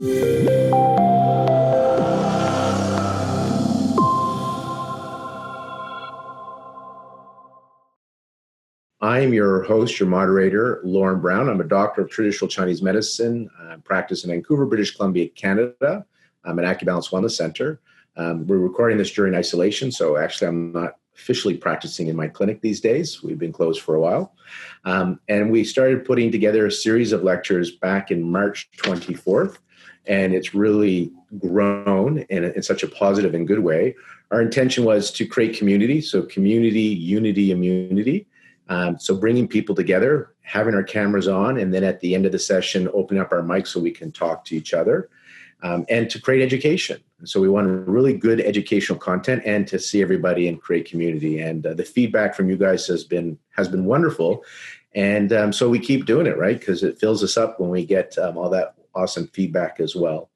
I'm your host, your moderator, Lauren Brown. I'm a doctor of traditional Chinese medicine. I practice in Vancouver, British Columbia, Canada. I'm at AcuBalance Wellness Center. We're recording this during isolation, so actually I'm not officially practicing in my clinic these days. We've been closed for a while. And we started putting together a series of lectures back in March 24th, and it's really grown in such a positive and good way. Our intention was to create community, so community, unity, immunity. So bringing people together, having our cameras on, and then at the end of the session, opening up our mics so we can talk to each other, and to create education. So we want really good educational content and to see everybody and create community. And the feedback from you guys has been wonderful. And so we keep doing it, right? Because it fills us up when we get all that awesome feedback as well.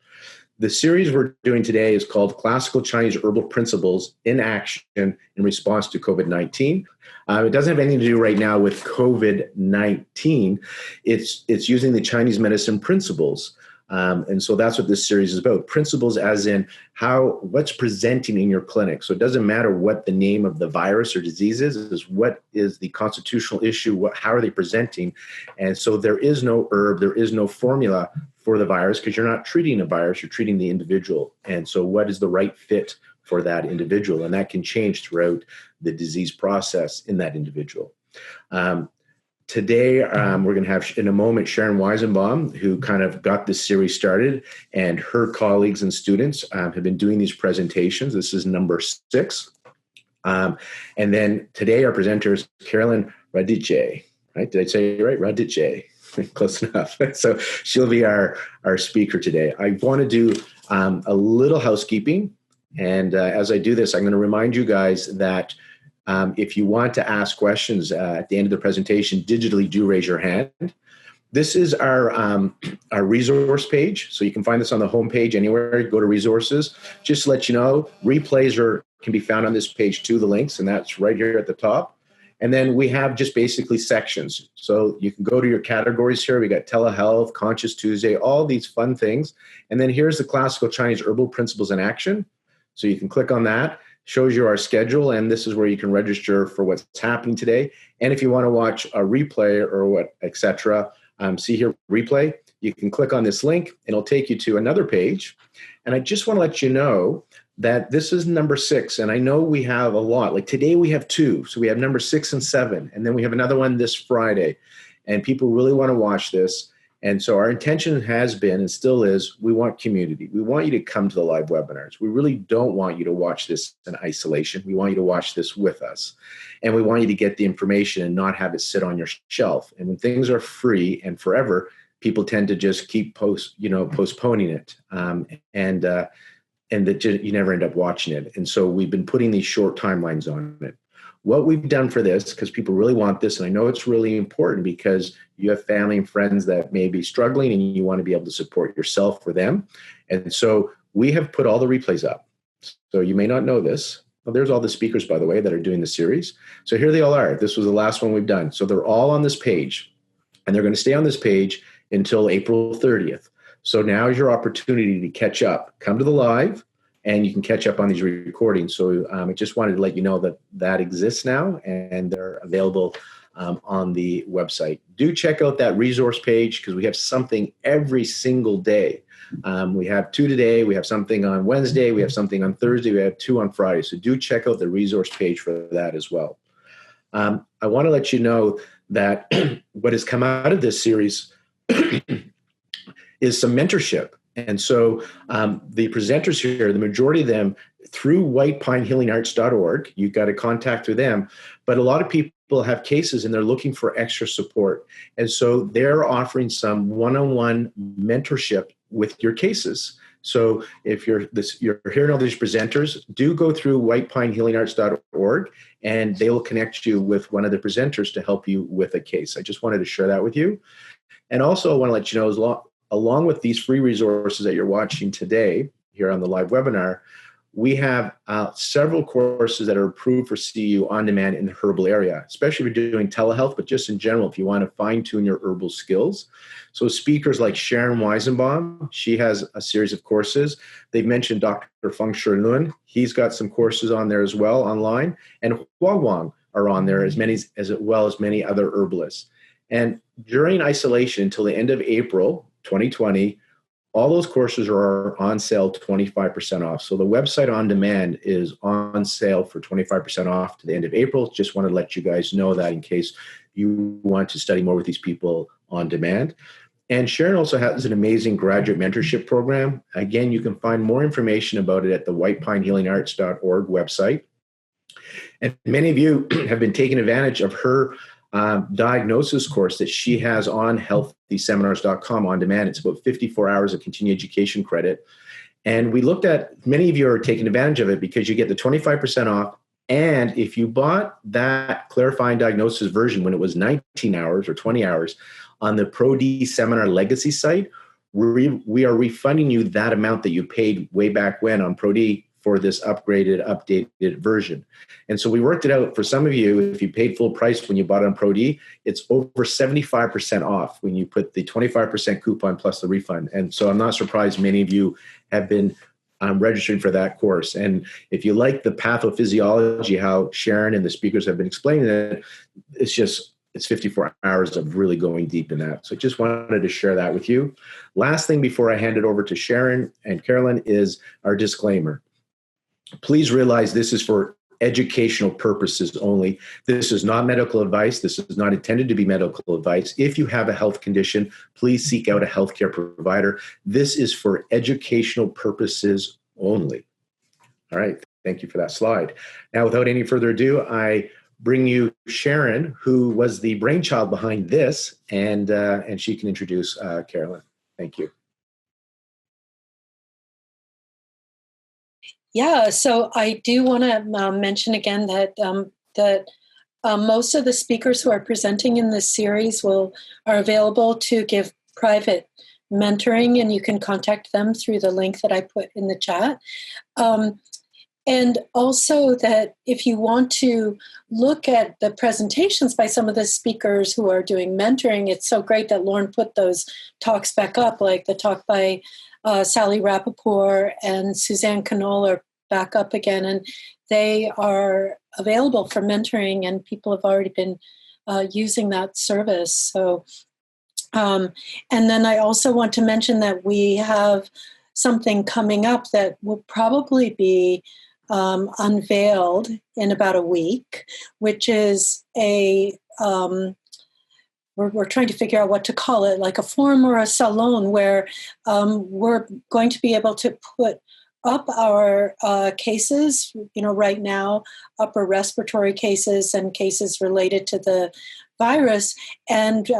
The series we're doing today is called Classical Chinese Herbal Principles in Action in Response to COVID-19. It doesn't have anything to do right now with COVID-19. It's using the Chinese medicine principles. And so that's what this series is about. Principles as in what's presenting in your clinic. So it doesn't matter what the name of the virus or disease is what is the constitutional issue, how are they presenting? And so there is no herb, there is no formula for the virus because you're not treating a virus, you're treating the individual. And so what is the right fit for that individual? And that can change throughout the disease process in that individual. Today, we're going to have, in a moment, Sharon Weizenbaum, who kind of got this series started, and her colleagues and students have been doing these presentations. This is number 6. And then today, our presenter is Carolyn Radice. Right? Did I say it right? Radice. Close enough. So she'll be our speaker today. I want to do a little housekeeping. And as I do this, I'm going to remind you guys that if you want to ask questions at the end of the presentation, digitally do raise your hand. This is our resource page. So you can find this on the homepage anywhere. Go to resources. Just to let you know, replays can be found on this page too, the links, and that's right here at the top. And then we have just basically sections. So you can go to your categories here. We got telehealth, Conscious Tuesday, all these fun things. And then here's the Classical Chinese Herbal Principles in Action. So you can click on that. Shows you our schedule, and this is where you can register for what's happening today. And if you want to watch a replay or etc., see here, replay, you can click on this link, and it'll take you to another page. And I just want to let you know that this is number 6, and I know we have a lot. Like today we have 2, so we have number 6 and 7, and then we have another one this Friday. And people really want to watch this. And so our intention has been and still is, we want community. We want you to come to the live webinars. We really don't want you to watch this in isolation. We want you to watch this with us. And we want you to get the information and not have it sit on your shelf. And when things are free and forever, people tend to just keep postponing it. And that you never end up watching it. And so we've been putting these short timelines on it. What we've done for this, because people really want this, and I know it's really important because you have family and friends that may be struggling and you want to be able to support yourself for them. And so we have put all the replays up. So you may not know this. Well, there's all the speakers, by the way, that are doing the series. So here they all are. This was the last one we've done. So they're all on this page, and they're going to stay on this page until April 30th. So now is your opportunity to catch up. Come to the live, and you can catch up on these recordings. So I just wanted to let you know that exists now, and they're available on the website. Do check out that resource page because we have something every single day. We have 2 today. We have something on Wednesday. We have something on Thursday. We have 2 on Friday. So do check out the resource page for that as well. I want to let you know that what has come out of this series is some mentorship. And so the presenters here, the majority of them, through whitepinehealingarts.org, you've got to contact through them. But a lot of people have cases and they're looking for extra support. And so they're offering some one-on-one mentorship with your cases. So if you're hearing all these presenters, do go through whitepinehealingarts.org and they will connect you with one of the presenters to help you with a case. I just wanted to share that with you. And also I want to let you know, along with these free resources that you're watching today here on the live webinar, we have several courses that are approved for CEU on demand in the herbal area, especially if you're doing telehealth, but just in general, if you want to fine tune your herbal skills. So speakers like Sharon Weizenbaum, she has a series of courses. They've mentioned Dr. Feng Sherlun. He's got some courses on there as well online. And Huo Wang are on there as well as many other herbalists. And during isolation until the end of April 2020, all those courses are on sale 25% off. So the website on demand is on sale for 25% off to the end of April. Just want to let you guys know that in case you want to study more with these people on demand. And Sharon also has an amazing graduate mentorship program. Again, you can find more information about it at the whitepinehealingarts.org website. And many of you have been taking advantage of her diagnosis course that she has on healthyseminars.com on demand. It's about 54 hours of continuing education credit. And we looked at, many of you are taking advantage of it because you get the 25% off. And if you bought that clarifying diagnosis version when it was 19 hours or 20 hours on the ProD Seminar Legacy site, we are refunding you that amount that you paid way back when on ProD for this updated version. And so we worked it out for some of you. If you paid full price when you bought on ProD, it's over 75% off when you put the 25% coupon plus the refund. And so I'm not surprised many of you have been registered for that course. And if you like the pathophysiology, how Sharon and the speakers have been explaining it, it's 54 hours of really going deep in that. So I just wanted to share that with you. Last thing before I hand it over to Sharon and Carolyn is our disclaimer. Please realize this is for educational purposes only. This is not medical advice. This is not intended to be medical advice. If you have a health condition, please seek out a healthcare provider. This is for educational purposes only. All right. Thank you for that slide. Now, without any further ado, I bring you Sharon, who was the brainchild behind this, and she can introduce Carolyn. Thank you. Yeah, so I do want to mention again that most of the speakers who are presenting in this series are available to give private mentoring, and you can contact them through the link that I put in the chat. And also that if you want to look at the presentations by some of the speakers who are doing mentoring, it's so great that Lauren put those talks back up, like the talk by Sally Rappaport and Suzanne Canole are back up again, and they are available for mentoring, and people have already been using that service. So, and then I also want to mention that we have something coming up that will probably be unveiled in about a week, which is we're trying to figure out what to call it, like a forum or a salon where we're going to be able to put up our cases, right now, upper respiratory cases and cases related to the virus. And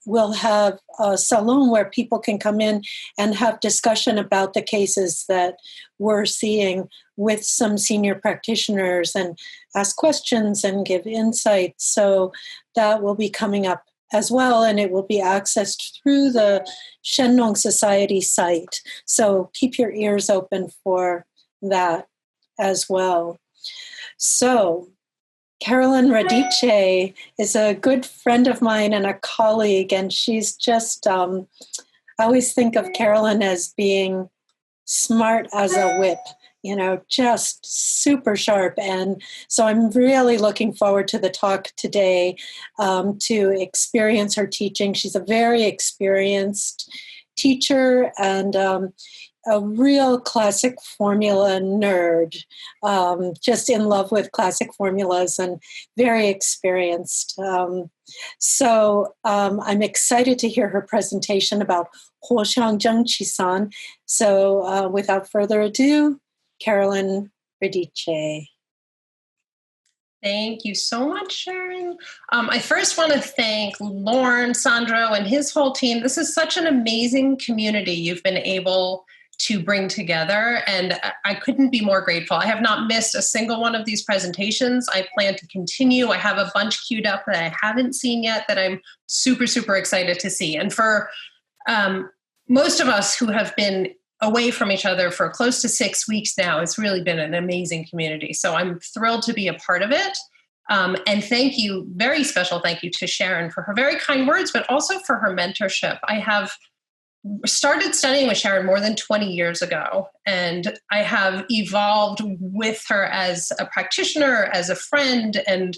we'll have a salon where people can come in and have discussion about the cases that we're seeing with some senior practitioners and ask questions and give insights. So that will be coming up as well, and it will be accessed through the Shenlong Society site. So keep your ears open for that as well. So Carolyn Radice is a good friend of mine and a colleague, and she's just, I always think of Carolyn as being smart as a whip, just super sharp. And so I'm really looking forward to the talk today to experience her teaching. She's a very experienced teacher and a real classic formula nerd, just in love with classic formulas and very experienced. So I'm excited to hear her presentation about Huo Xiang Zheng Qi. So without further ado, Carolyn Radice. Thank you so much, Sharon. I first want to thank Lauren, Sandro, and his whole team. This is such an amazing community you've been able to bring together, and I couldn't be more grateful. I have not missed a single one of these presentations. I plan to continue. I have a bunch queued up that I haven't seen yet that I'm super, super excited to see. And for most of us who have been away from each other for close to 6 weeks now. It's really been an amazing community. So I'm thrilled to be a part of it. And thank you, very special thank you to Sharon for her very kind words, but also for her mentorship. I have started studying with Sharon more than 20 years ago, and I have evolved with her as a practitioner, as a friend, and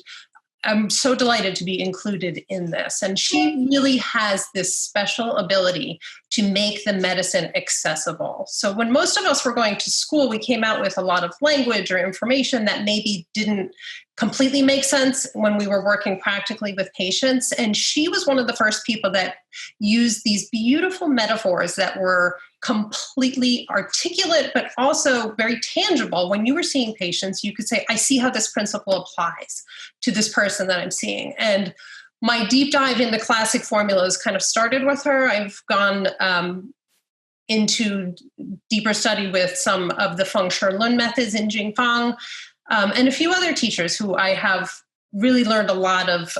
I'm so delighted to be included in this. And she really has this special ability to make the medicine accessible. So when most of us were going to school, we came out with a lot of language or information that maybe didn't completely make sense when we were working practically with patients. And she was one of the first people that used these beautiful metaphors that were completely articulate, but also very tangible. When you were seeing patients, you could say, I see how this principle applies to this person that I'm seeing. And my deep dive into classic formulas kind of started with her. I've gone into deeper study with some of the Feng Shui Lun methods in Jingfang, and a few other teachers who I have really learned a lot of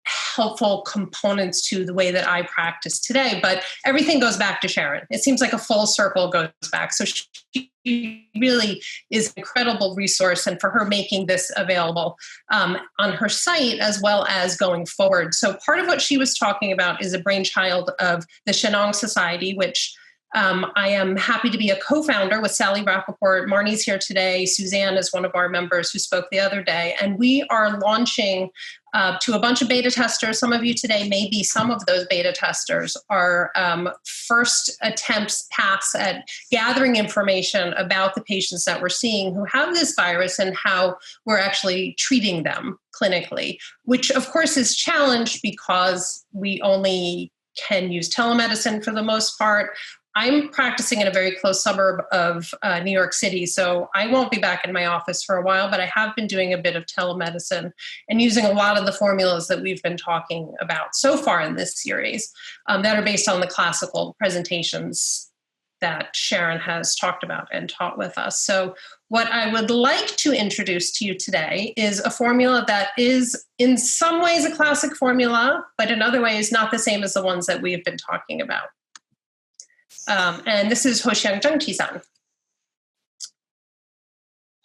helpful components to the way that I practice today. But everything goes back to Sharon. It seems like a full circle goes back. So she really is an incredible resource, and for her making this available on her site as well as going forward. So part of what she was talking about is a brainchild of the Shenong Society, which I am happy to be a co-founder with Sally Rappaport. Marnie's here today. Suzanne is one of our members who spoke the other day. And we are launching to a bunch of beta testers. Some of you today may be some of those beta testers. Our first attempts pass at gathering information about the patients that we're seeing who have this virus and how we're actually treating them clinically, which of course is challenged because we only can use telemedicine for the most part. I'm practicing in a very close suburb of New York City, so I won't be back in my office for a while, but I have been doing a bit of telemedicine and using a lot of the formulas that we've been talking about so far in this series that are based on the classical presentations that Sharon has talked about and taught with us. So what I would like to introduce to you today is a formula that is in some ways a classic formula, but in other ways not the same as the ones that we've been talking about. And this is Huo Xiang Zheng Qi.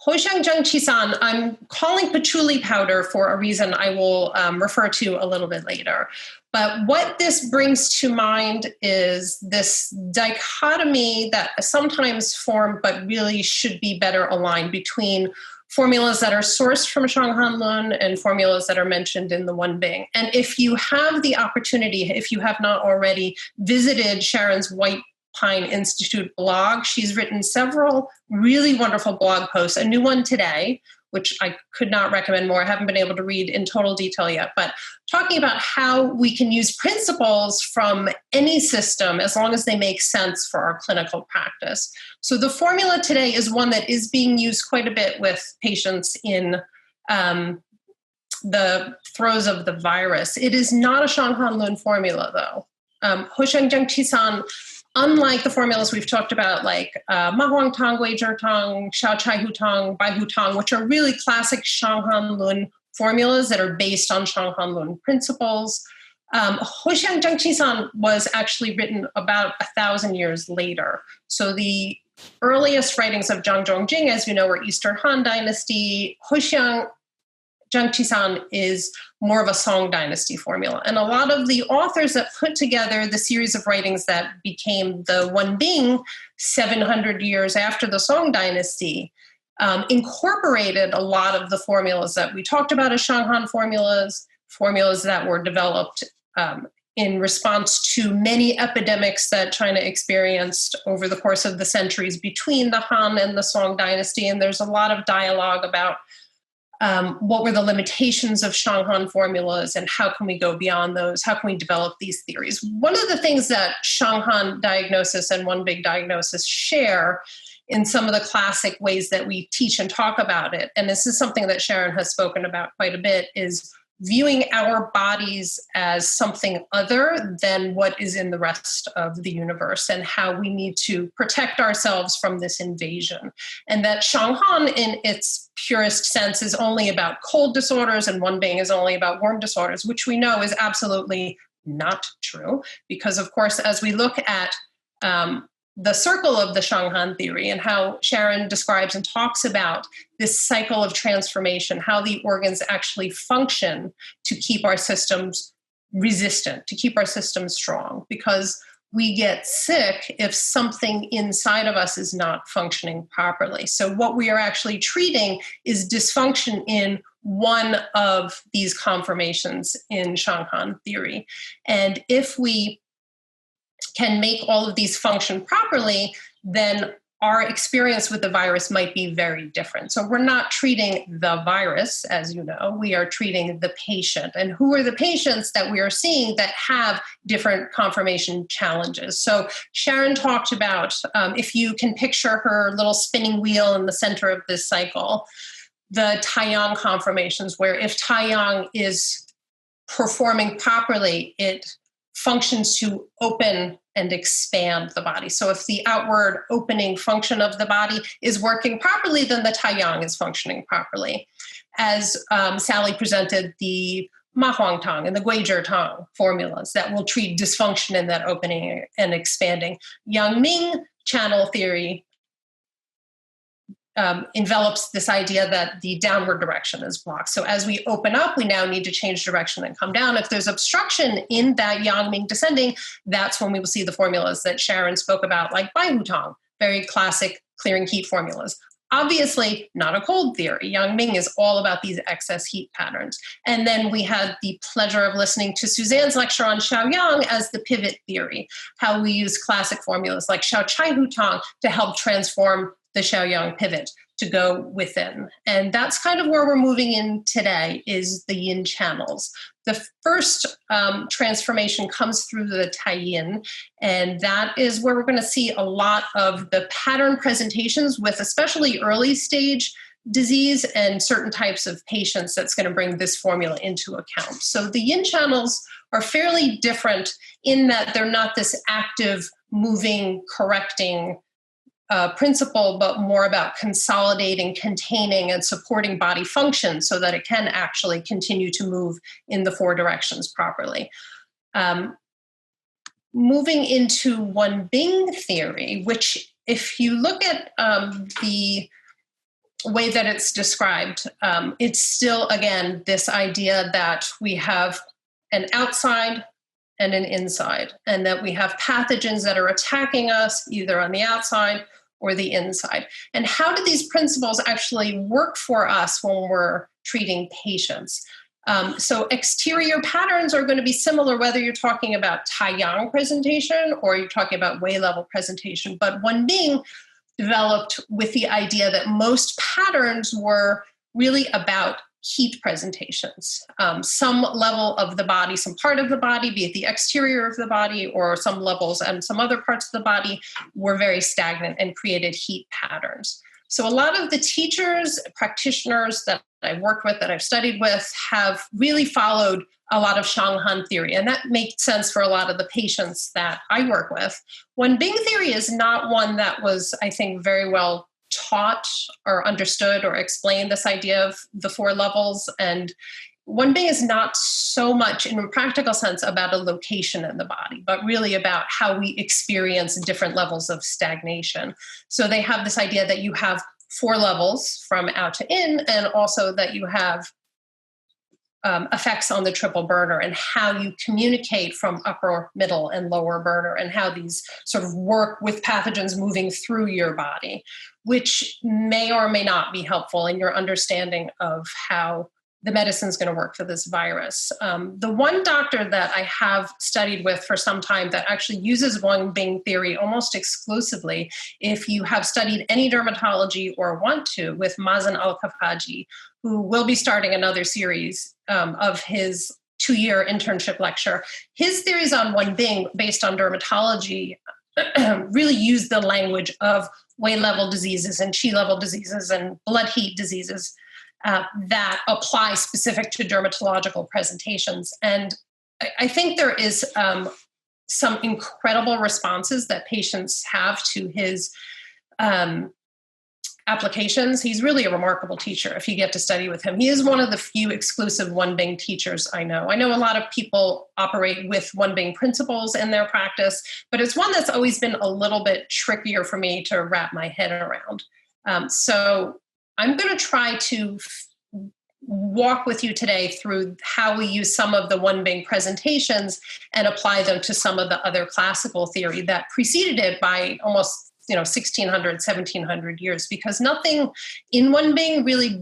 Huo Xiang Zheng Qi, I'm calling patchouli powder for a reason I will refer to a little bit later. But what this brings to mind is this dichotomy that sometimes form, but really should be better aligned between formulas that are sourced from Shanghan Lun and formulas that are mentioned in the Wen Bing. And if you have the opportunity, if you have not already visited Sharon's White Pine Institute blog, she's written several really wonderful blog posts, a new one today, which I could not recommend more. I haven't been able to read in total detail yet, but talking about how we can use principles from any system as long as they make sense for our clinical practice. So the formula today is one that is being used quite a bit with patients in the throes of the virus. It is not a Shanghan Lun formula, though. Huo Xiang Zheng Qi, unlike the formulas we've talked about, like Ma Huang Tang, Wei Zhi Tang, Xiao Chai Hu Tang, Bai Hu Tang, which are really classic Shanghan Lun formulas that are based on Shanghan Lun principles. Huo Xiang Zheng Qi was actually written about 1,000 years later. So the earliest writings of Zhang Zhongjing, as you know, were Eastern Han Dynasty. Huo Xiang Zheng Qi is more of a Song Dynasty formula. And a lot of the authors that put together the series of writings that became the Wen Bing 700 years after the Song Dynasty incorporated a lot of the formulas that we talked about as Shanghan formulas, formulas that were developed in response to many epidemics that China experienced over the course of the centuries between the Han and the Song Dynasty. And there's a lot of dialogue about what were the limitations of Shanghan formulas and how can we go beyond those? How can we develop these theories? One of the things that Shanghan diagnosis and Wen Bing diagnosis share in some of the classic ways that we teach and talk about it, and this is something that Sharon has spoken about quite a bit, is viewing our bodies as something other than what is in the rest of the universe and how we need to protect ourselves from this invasion. And that Shanghan in its purest sense is only about cold disorders and Wen Bing is only about warm disorders, which we know is absolutely not true. Because of course, as we look at the circle of the Shanghan theory and how Sharon describes and talks about this cycle of transformation, how the organs actually function to keep our systems resistant, to keep our systems strong, because we get sick if something inside of us is not functioning properly. So what we are actually treating is dysfunction in one of these conformations in Shanghan theory. And if we can make all of these function properly, then our experience with the virus might be very different. So we're not treating the virus, as you know, we are treating the patient. And who are the patients that we are seeing that have different conformation challenges? So Sharon talked about, if you can picture her little spinning wheel in the center of this cycle, the Taiyang conformations, where if Taiyang is performing properly, it functions to open and expand the body. So if the outward opening function of the body is working properly, then the Taiyang is functioning properly. As Sally presented, the Ma Huang Tang and the Guizhi Tang formulas that will treat dysfunction in that opening and expanding. Yang Ming channel theory envelops this idea that the downward direction is blocked. So as we open up, we now need to change direction and come down. If there's obstruction in that Yang Ming descending, that's when we will see the formulas that Sharon spoke about, like Bai Hu Tang, very classic clearing heat formulas. Obviously, not a cold theory. Yang Ming is all about these excess heat patterns. And then we had the pleasure of listening to Suzanne's lecture on Shaoyang as the pivot theory, how we use classic formulas like Shao Chai Hu Tang to help transform the Shaoyang pivot to go within. And that's kind of where we're moving in today, is the yin channels. The first transformation comes through the Taiyin, and that is where we're going to see a lot of the pattern presentations with especially early stage disease and certain types of patients that's going to bring this formula into account. So the yin channels are fairly different in that they're not this active, moving, correcting principle, but more about consolidating, containing, and supporting body function so that it can actually continue to move in the four directions properly. Moving into Wen Bing theory, which if you look at the way that it's described, it's still, again, this idea that we have an outside and an inside, and that we have pathogens that are attacking us either on the outside or the inside. And how do these principles actually work for us when we're treating patients? So exterior patterns are going to be similar whether you're talking about Taiyang presentation or you're talking about Wei level presentation. But Wen Bing developed with the idea that most patterns were really about heat presentations. Some level of the body, some part of the body, be it the exterior of the body or some levels and some other parts of the body, were very stagnant and created heat patterns. So a lot of the teachers, practitioners that I've worked with, that I've studied with, have really followed a lot of Shanghan theory. And that makes sense for a lot of the patients that I work with. Wen Bing theory is not one that was, I think, very well taught or understood or explained, this idea of the four levels. And Wen Bing is not so much in a practical sense about a location in the body, but really about how we experience different levels of stagnation. So they have this idea that you have four levels from out to in, and also that you have effects on the triple burner and how you communicate from upper, middle, and lower burner, and how these sort of work with pathogens moving through your body, which may or may not be helpful in your understanding of how the medicine is going to work for this virus. The one doctor that I have studied with for some time that actually uses Wen Bing theory almost exclusively, if you have studied any dermatology or want to, with Mazen Al-Kafaji, who will be starting another series of his 2-year internship lecture. His theories on Wen Bing based on dermatology really use the language of Wei level diseases and Qi level diseases and blood heat diseases that apply specific to dermatological presentations. And I think there is some incredible responses that patients have to his applications. He's really a remarkable teacher if you get to study with him. He is one of the few exclusive Wen Bing teachers I know. I know a lot of people operate with Wen Bing principles in their practice, but it's one that's always been a little bit trickier for me to wrap my head around. So I'm going to try to walk with you today through how we use some of the Wen Bing presentations and apply them to some of the other classical theory that preceded it by almost 1600, 1700 years, because nothing in Wen Bing really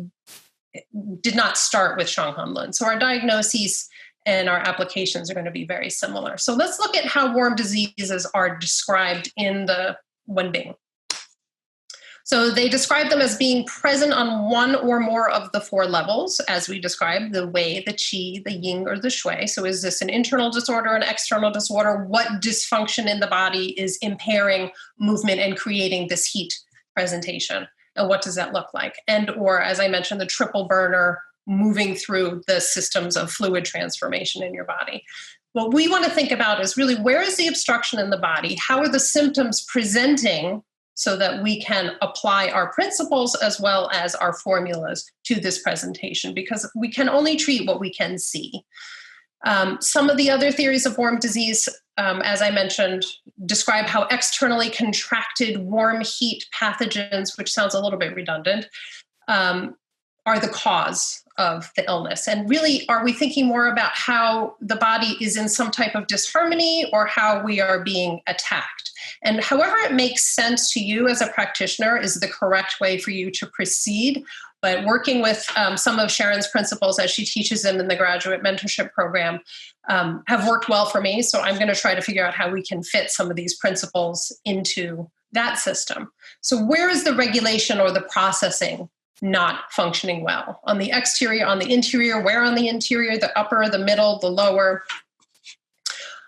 did not start with Xiang Hanlun. So our diagnoses and our applications are going to be very similar. So let's look at how worm diseases are described in the Wen Bing. So they describe them as being present on one or more of the four levels, as we described, the Wei, the Qi, the Ying, or the Shui. So is this an internal disorder, an external disorder? What dysfunction in the body is impairing movement and creating this heat presentation? And what does that look like? And, or as I mentioned, the triple burner moving through the systems of fluid transformation in your body. What we want to think about is really, where is the obstruction in the body? How are the symptoms presenting, so that we can apply our principles as well as our formulas to this presentation, because we can only treat what we can see. Some of the other theories of worm disease, as I mentioned, describe how externally contracted warm heat pathogens, which sounds a little bit redundant, are the cause of the illness. And really, are we thinking more about how the body is in some type of disharmony or how we are being attacked? And however it makes sense to you as a practitioner is the correct way for you to proceed. But working with some of Sharon's principles as she teaches them in the graduate mentorship program have worked well for me. So I'm going to try to figure out how we can fit some of these principles into that system. So where is the regulation or the processing not functioning well? On the exterior, on the interior, where on the interior, the upper, the middle, the lower?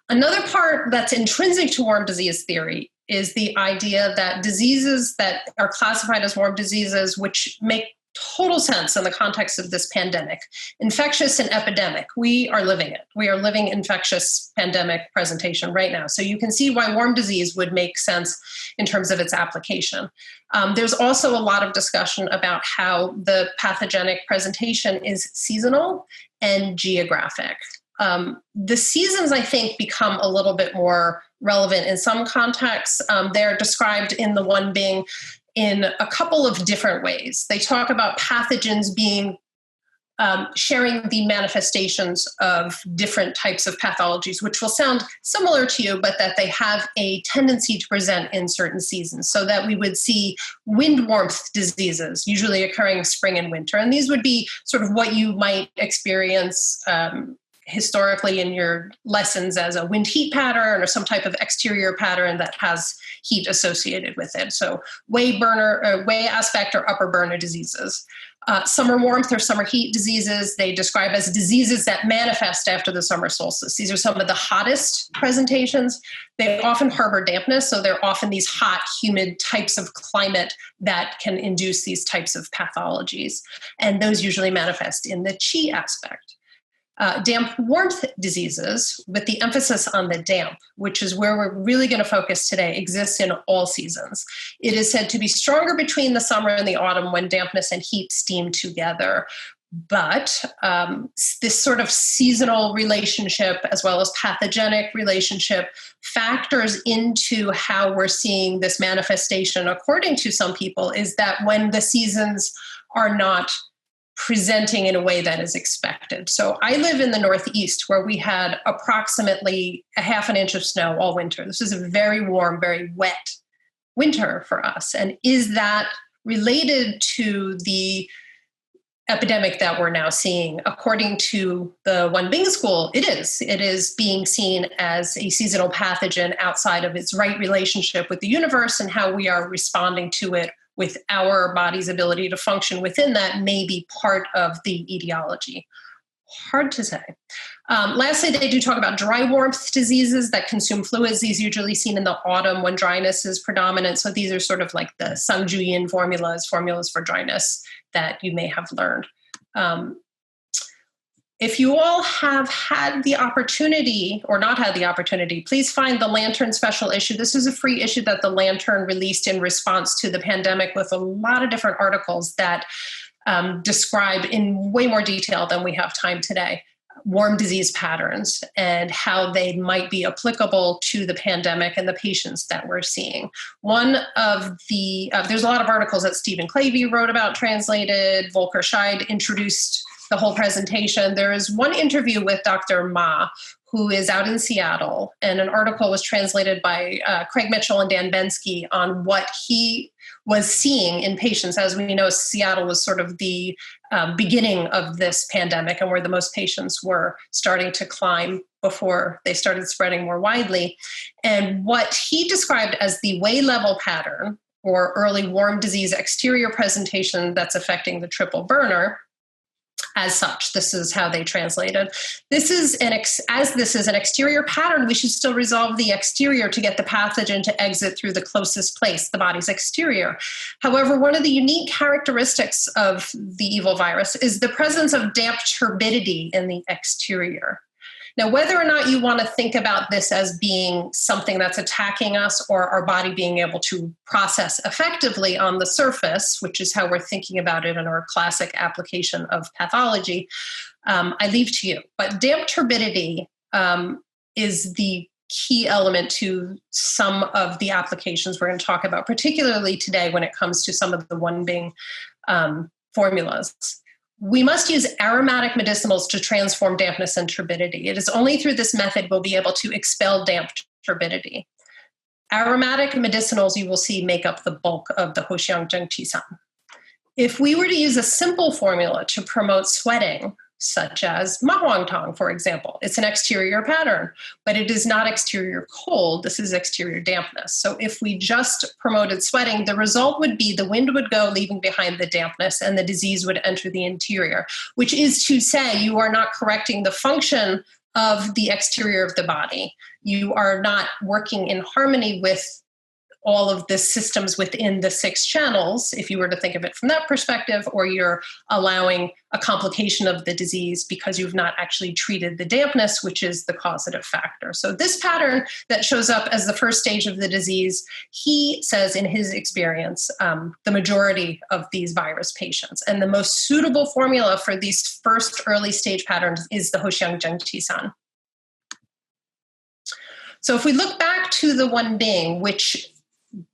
Another part that's intrinsic to worm disease theory is the idea that diseases that are classified as worm diseases, which make total sense in the context of this pandemic, infectious and epidemic, we are living it. We are living infectious pandemic presentation right now. So you can see why worm disease would make sense in terms of its application. There's also a lot of discussion about how the pathogenic presentation is seasonal and geographic. The seasons, I think, become a little bit more relevant in some contexts. They're described in the Wen Bing in a couple of different ways. They talk about pathogens being sharing the manifestations of different types of pathologies, which will sound similar to you, but that they have a tendency to present in certain seasons, so that we would see wind warmth diseases usually occurring spring and winter. And these would be sort of what you might experience historically in your lessons as a wind heat pattern or some type of exterior pattern that has heat associated with it. So Wei aspect or upper burner diseases. Summer warmth or summer heat diseases, they describe as diseases that manifest after the summer solstice. These are some of the hottest presentations. They often harbor dampness, so they're often these hot, humid types of climate that can induce these types of pathologies. And those usually manifest in the Qi aspect. Damp warmth diseases, with the emphasis on the damp, which is where we're really going to focus today, exists in all seasons. It is said to be stronger between the summer and the autumn when dampness and heat steam together. But this sort of seasonal relationship, as well as pathogenic relationship, factors into how we're seeing this manifestation, according to some people, is that when the seasons are not presenting in a way that is expected. So I live in the Northeast, where we had approximately a half an inch of snow all winter. This is a very warm, very wet winter for us. And is that related to the epidemic that we're now seeing? According to the Wen Bing school, it is. It is being seen as a seasonal pathogen outside of its right relationship with the universe, and how we are responding to it with our body's ability to function within that may be part of the etiology. Hard to say. Lastly, they do talk about dry warmth diseases that consume fluids. These are usually seen in the autumn when dryness is predominant. So these are sort of like the Sung Ju-yin formulas for dryness that you may have learned. If you all have had the opportunity or not had the opportunity, please find the Lantern special issue. This is a free issue that the Lantern released in response to the pandemic with a lot of different articles that describe in way more detail than we have time today warm disease patterns and how they might be applicable to the pandemic and the patients that we're seeing. One of the, there's a lot of articles that Stephen Clavey wrote about, translated. Volker Scheid introduced the whole presentation. There is one interview with Dr. Ma, who is out in Seattle, and an article was translated by Craig Mitchell and Dan Bensky on what he was seeing in patients. As we know, Seattle was sort of the beginning of this pandemic and where the most patients were starting to climb before they started spreading more widely. And what he described as the way level pattern, or early warm disease exterior presentation that's affecting the triple burner, as such, this is how they translated. This is as this is an exterior pattern, we should still resolve the exterior to get the pathogen to exit through the closest place, the body's exterior. However, one of the unique characteristics of the evil virus is the presence of damp turbidity in the exterior. Now, whether or not you want to think about this as being something that's attacking us or our body being able to process effectively on the surface, which is how we're thinking about it in our classic application of pathology, I leave to you. But damp turbidity is the key element to some of the applications we're going to talk about, particularly today when it comes to some of the Wen Bing formulas. We must use aromatic medicinals to transform dampness and turbidity. It is only through this method we'll be able to expel damp turbidity. Aromatic medicinals, you will see, make up the bulk of the Huo Xiang Zheng Qi. If we were to use a simple formula to promote sweating, such as Ma Huang Tang, for example, it's an exterior pattern, but it is not exterior cold. This is exterior dampness. So if we just promoted sweating, the result would be the wind would go, leaving behind the dampness, and the disease would enter the interior, which is to say you are not correcting the function of the exterior of the body. You are not working in harmony with all of the systems within the 6 channels, if you were to think of it from that perspective, or you're allowing a complication of the disease because you've not actually treated the dampness, which is the causative factor. So this pattern that shows up as the first stage of the disease, he says in his experience, the majority of these virus patients. And the most suitable formula for these first early stage patterns is the Huo Xiang Zheng Qi. So if we look back to the Wen Bing, which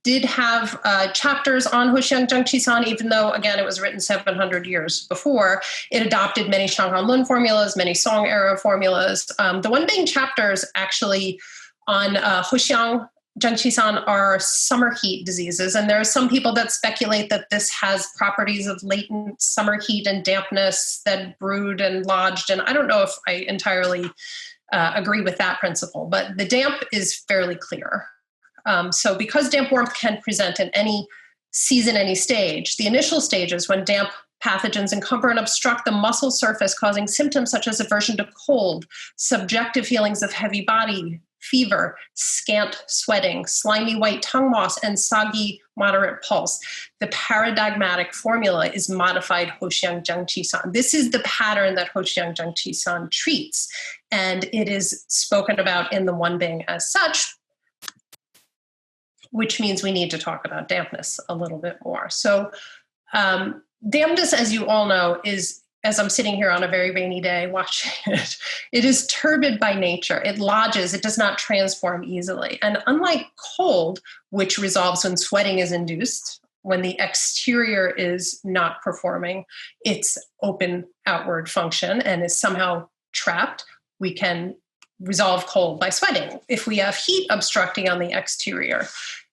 did have chapters on Huo Xiang Zheng Qi, even though, again, it was written 700 years before. It adopted many Shanghan Lun formulas, many Song era formulas. The Wen Bing chapters actually on Huo Xiang Zheng Qi are summer heat diseases. And there are some people that speculate that this has properties of latent summer heat and dampness that brewed and lodged. And I don't know if I entirely agree with that principle, but the damp is fairly clear. So because damp warmth can present in any season, any stage, the initial stages when damp pathogens encumber and obstruct the muscle surface, causing symptoms such as aversion to cold, subjective feelings of heavy body, fever, scant sweating, slimy white tongue moss, and soggy moderate pulse. The paradigmatic formula is modified Huo Xiang Zheng Qi. This is the pattern that Huo Xiang Zheng Qi treats, and it is spoken about in the Wen Bing as such, which means we need to talk about dampness a little bit more. So dampness, as you all know, is, as I'm sitting here on a very rainy day watching it, it is turbid by nature. It lodges, it does not transform easily. And unlike cold, which resolves when sweating is induced, when the exterior is not performing its open outward function and is somehow trapped, we can resolve cold by sweating. If we have heat obstructing on the exterior,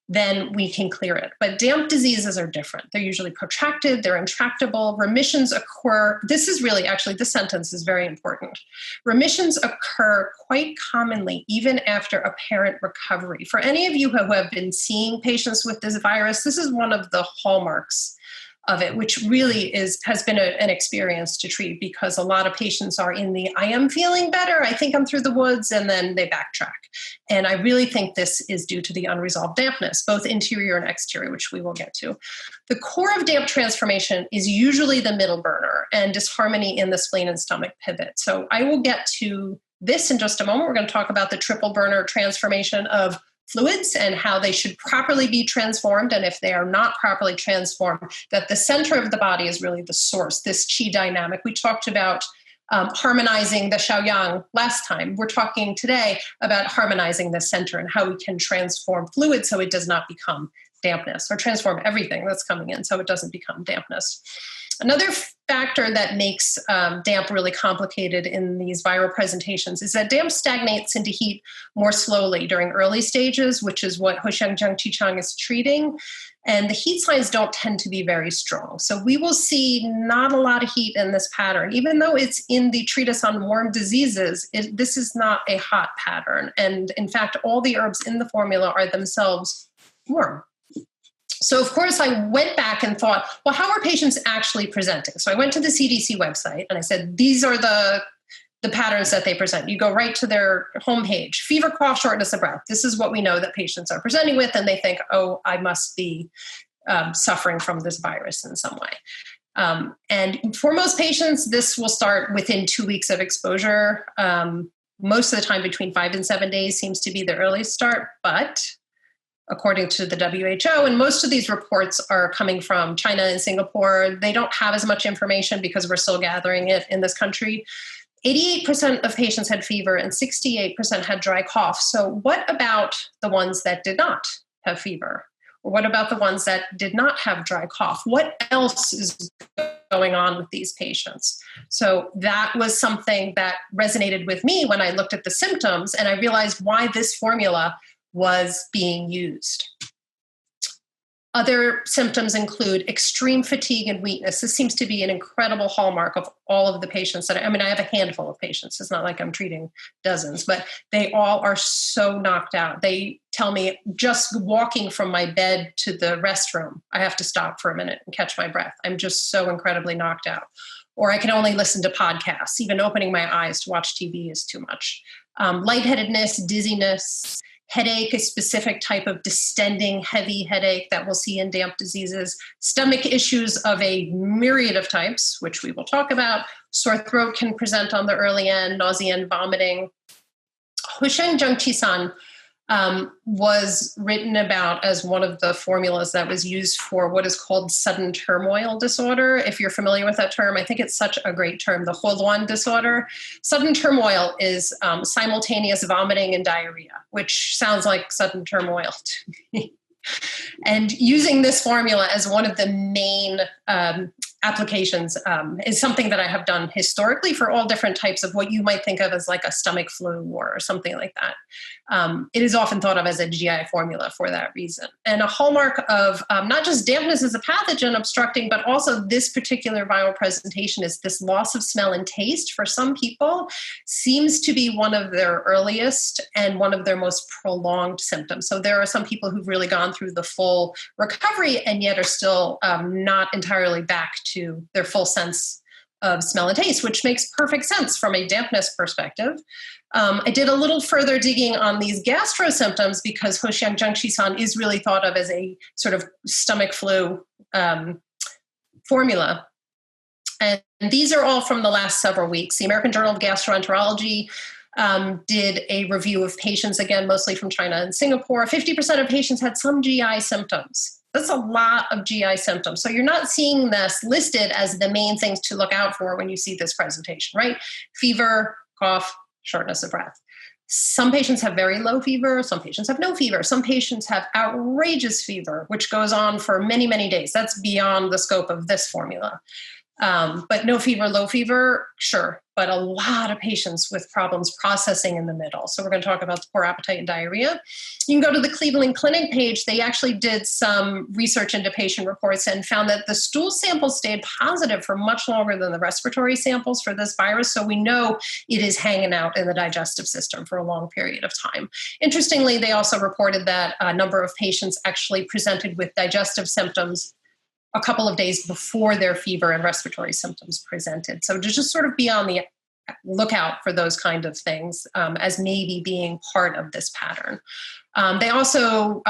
then we can clear it. But damp diseases are different. They're usually protracted, they're intractable, remissions occur. This is really, actually, this sentence is very important. Remissions occur quite commonly even after apparent recovery. For any of you who have been seeing patients with this virus, this is one of the hallmarks of it, which really has been an experience to treat, because a lot of patients are in the, I am feeling better, I think I'm through the woods, and then they backtrack. And I really think this is due to the unresolved dampness, both interior and exterior, which we will get to. The core of damp transformation is usually the middle burner and disharmony in the spleen and stomach pivot. So I will get to this in just a moment. We're going to talk about the triple burner transformation of fluids and how they should properly be transformed. And if they are not properly transformed, that the center of the body is really the source, this qi dynamic. We talked about harmonizing the Xiaoyang last time. We're talking today about harmonizing the center and how we can transform fluid so it does not become dampness, or transform everything that's coming in so it doesn't become dampness. Another factor that makes damp really complicated in these viral presentations is that damp stagnates into heat more slowly during early stages, which is what Huo Xiang Zheng Qi is treating. And the heat signs don't tend to be very strong. So we will see not a lot of heat in this pattern. Even though it's in the treatise on warm diseases, this is not a hot pattern. And in fact, all the herbs in the formula are themselves warm. So, of course, I went back and thought, well, how are patients actually presenting? So I went to the CDC website and I said, these are the patterns that they present. You go right to their homepage: fever, cough, shortness of breath. This is what we know that patients are presenting with, and they think, oh, I must be suffering from this virus in some way. And for most patients, this will start within 2 weeks of exposure. Most of the time, between 5 and 7 days seems to be the earliest start, but according to the WHO, and most of these reports are coming from China and Singapore, they don't have as much information because we're still gathering it in this country. 88% of patients had fever and 68% had dry cough. So what about the ones that did not have fever? Or what about the ones that did not have dry cough? What else is going on with these patients? So that was something that resonated with me when I looked at the symptoms, and I realized why this formula was being used. Other symptoms include extreme fatigue and weakness. This seems to be an incredible hallmark of all of the patients that I have a handful of patients. It's not like I'm treating dozens, but they all are so knocked out. They tell me just walking from my bed to the restroom, I have to stop for a minute and catch my breath. I'm just so incredibly knocked out. Or I can only listen to podcasts. Even opening my eyes to watch TV is too much. Lightheadedness, dizziness, headache, a specific type of distending, heavy headache that we'll see in damp diseases, stomach issues of a myriad of types, which we will talk about. Sore throat can present on the early end, nausea and vomiting. Huo Xiang Zheng Qi was written about as one of the formulas that was used for what is called sudden turmoil disorder. If you're familiar with that term, I think it's such a great term, the Huoluan disorder. Sudden turmoil is simultaneous vomiting and diarrhea, which sounds like sudden turmoil to me. And using this formula as one of the main applications is something that I have done historically for all different types of what you might think of as like a stomach flu or something like that. It is often thought of as a GI formula for that reason. And a hallmark of not just dampness as a pathogen obstructing, but also this particular viral presentation is this loss of smell and taste for some people seems to be one of their earliest and one of their most prolonged symptoms. So there are some people who've really gone through the full recovery and yet are still not entirely back to their full sense of smell and taste, which makes perfect sense from a dampness perspective. I did a little further digging on these gastro symptoms because Huo Xiang Zheng Qi is really thought of as a sort of stomach flu formula. And these are all from the last several weeks. The American Journal of Gastroenterology did a review of patients, again, mostly from China and Singapore. 50% of patients had some GI symptoms. That's a lot of GI symptoms. So you're not seeing this listed as the main things to look out for when you see this presentation, right? Fever, cough, shortness of breath. Some patients have very low fever. Some patients have no fever. Some patients have outrageous fever, which goes on for many, many days. That's beyond the scope of this formula. But no fever, low fever, sure. But a lot of patients with problems processing in the middle. So we're going to talk about the poor appetite and diarrhea. You can go to the Cleveland Clinic page. They actually did some research into patient reports and found that the stool samples stayed positive for much longer than the respiratory samples for this virus. So we know it is hanging out in the digestive system for a long period of time. Interestingly, they also reported that a number of patients actually presented with digestive symptoms a couple of days before their fever and respiratory symptoms presented. So to just sort of be on the lookout for those kind of things as maybe being part of this pattern. They also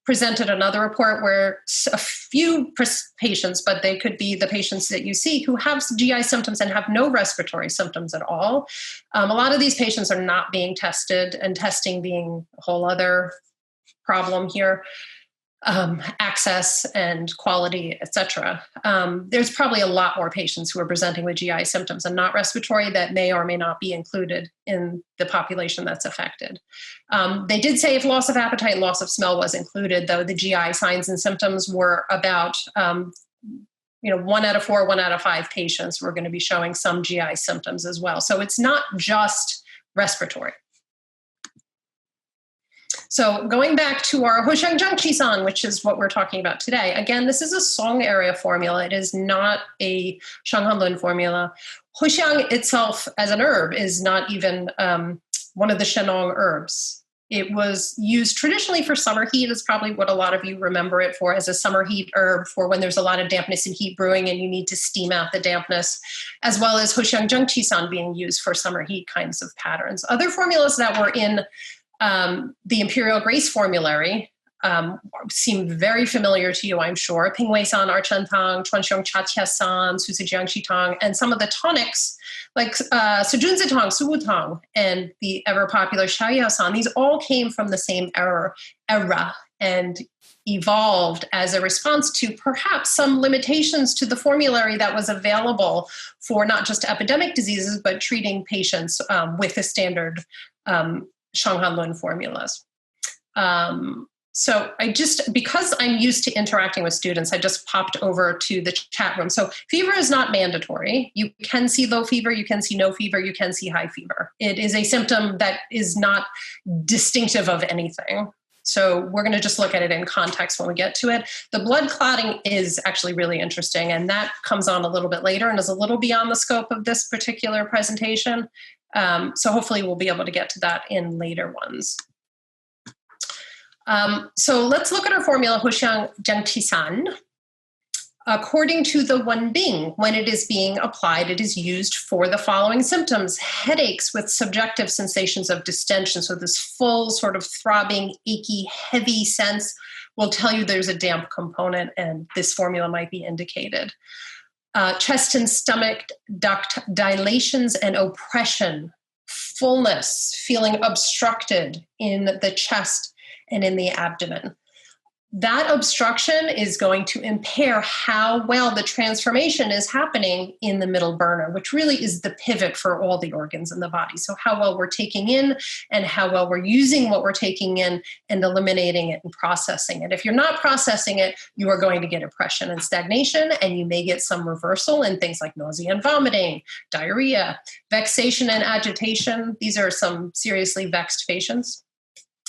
presented another report where a few patients, but they could be the patients that you see who have GI symptoms and have no respiratory symptoms at all. A lot of these patients are not being tested, and testing being a whole other problem here. Access and quality, et cetera. There's probably a lot more patients who are presenting with GI symptoms and not respiratory that may or may not be included in the population that's affected. They did say if loss of appetite and loss of smell was included, though the GI signs and symptoms were about 1 out of 4, 1 out of 5 patients were going to be showing some GI symptoms as well. So it's not just respiratory. So going back to our Huo Xiang Zheng Qi, which is what we're talking about today. Again, this is a Song area formula. It is not a Shanghanlun formula. Huo Xiang itself as an herb is not even one of the Shenong herbs. It was used traditionally for summer heat, is probably what a lot of you remember it for, as a summer heat herb for when there's a lot of dampness and heat brewing and you need to steam out the dampness, as well as Huo Xiang Zheng Qi being used for summer heat kinds of patterns. Other formulas that were in the Imperial Grace Formulary seem very familiar to you, I'm sure. Pingwei San, Archen Tang, Chuanxiong Chatia San, Suzijiang Shitang, and some of the tonics like Sujunzi Tang, Suwu Tang, and the ever popular Xiaoyao San. These all came from the same era and evolved as a response to perhaps some limitations to the formulary that was available for not just epidemic diseases, but treating patients with the standard Shanghanlun formulas. So because I'm used to interacting with students, I just popped over to the chat room. So fever is not mandatory. You can see low fever, you can see no fever, you can see high fever. It is a symptom that is not distinctive of anything. So we're going to just look at it in context when we get to it. The blood clotting is actually really interesting, and that comes on a little bit later and is a little beyond the scope of this particular presentation. So hopefully we'll be able to get to that in later ones. So let's look at our formula, Huo Xiang Zheng Qi. According to the Wen Bing, when it is being applied, it is used for the following symptoms: headaches with subjective sensations of distension. So this full sort of throbbing, achy, heavy sense will tell you there's a damp component, and this formula might be indicated. Chest and stomach duct dilations and oppression, fullness, feeling obstructed in the chest and in the abdomen. That obstruction is going to impair how well the transformation is happening in the middle burner, which really is the pivot for all the organs in the body. So how well we're taking in and how well we're using what we're taking in and eliminating it and processing it. If you're not processing it, you are going to get oppression and stagnation, and you may get some reversal in things like nausea and vomiting, diarrhea, vexation and agitation. These are some seriously vexed patients.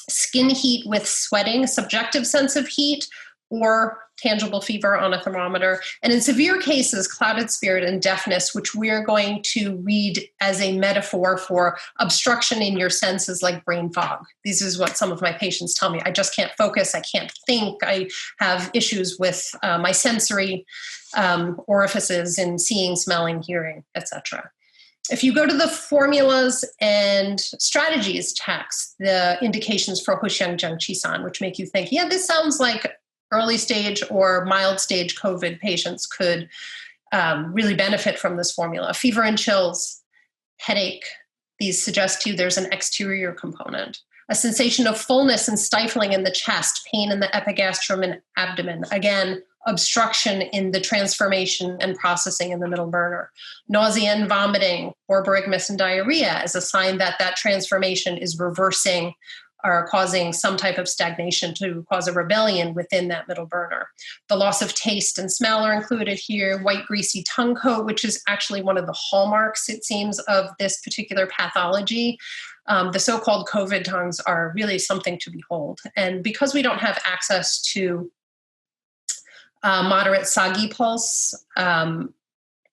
Skin heat with sweating, subjective sense of heat, or tangible fever on a thermometer. And in severe cases, clouded spirit and deafness, which we're going to read as a metaphor for obstruction in your senses like brain fog. This is what some of my patients tell me. I just can't focus. I can't think. I have issues with my sensory orifices in seeing, smelling, hearing, etc. If you go to the formulas and strategies text, the indications for Huo Xiang Zheng Qi, which make you think, yeah, this sounds like early stage or mild stage COVID patients could really benefit from this formula. Fever and chills, headache, these suggest to you there's an exterior component. A sensation of fullness and stifling in the chest, pain in the epigastrum and abdomen. Again, obstruction in the transformation and processing in the middle burner. Nausea and vomiting, borborygmus and diarrhea is a sign that that transformation is reversing or causing some type of stagnation to cause a rebellion within that middle burner. The loss of taste and smell are included here. White, greasy tongue coat, which is actually one of the hallmarks, it seems, of this particular pathology. The so-called COVID tongues are really something to behold. And because we don't have access to moderate Sagi pulse,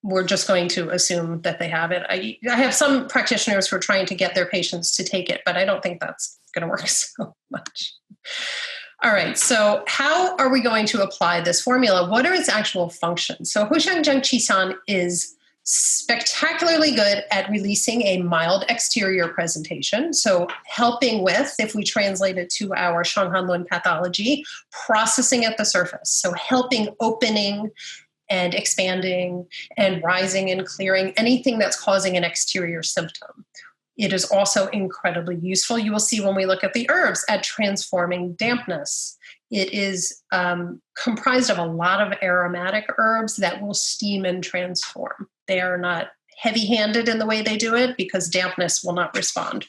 we're just going to assume that they have it. I have some practitioners who are trying to get their patients to take it, but I don't think that's going to work so much. All right, so how are we going to apply this formula? What are its actual functions? So Huo Xiang Zheng Qi is spectacularly good at releasing a mild exterior presentation. So helping with, if we translate it to our Shanghan Lun pathology, processing at the surface. So helping opening and expanding and rising and clearing anything that's causing an exterior symptom. It is also incredibly useful. You will see when we look at the herbs at transforming dampness. It is comprised of a lot of aromatic herbs that will steam and transform. They are not heavy-handed in the way they do it because dampness will not respond.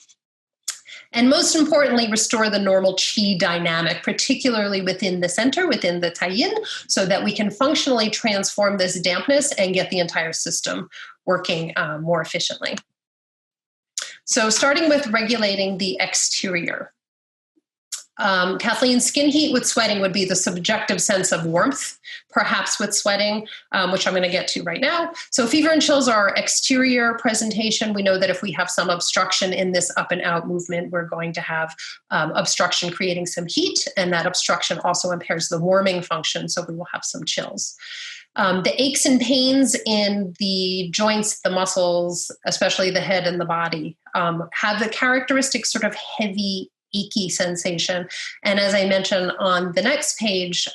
And most importantly, restore the normal qi dynamic, particularly within the center, within the taiyin, so that we can functionally transform this dampness and get the entire system working more efficiently. So starting with regulating the exterior. Kathleen, skin heat with sweating would be the subjective sense of warmth, perhaps with sweating, which I'm going to get to right now. So fever and chills are exterior presentation. We know that if we have some obstruction in this up and out movement, we're going to have obstruction creating some heat, and that obstruction also impairs the warming function, so we will have some chills. The aches and pains in the joints, the muscles, especially the head and the body, have the characteristic sort of heavy, achy sensation. And as I mentioned on the next page,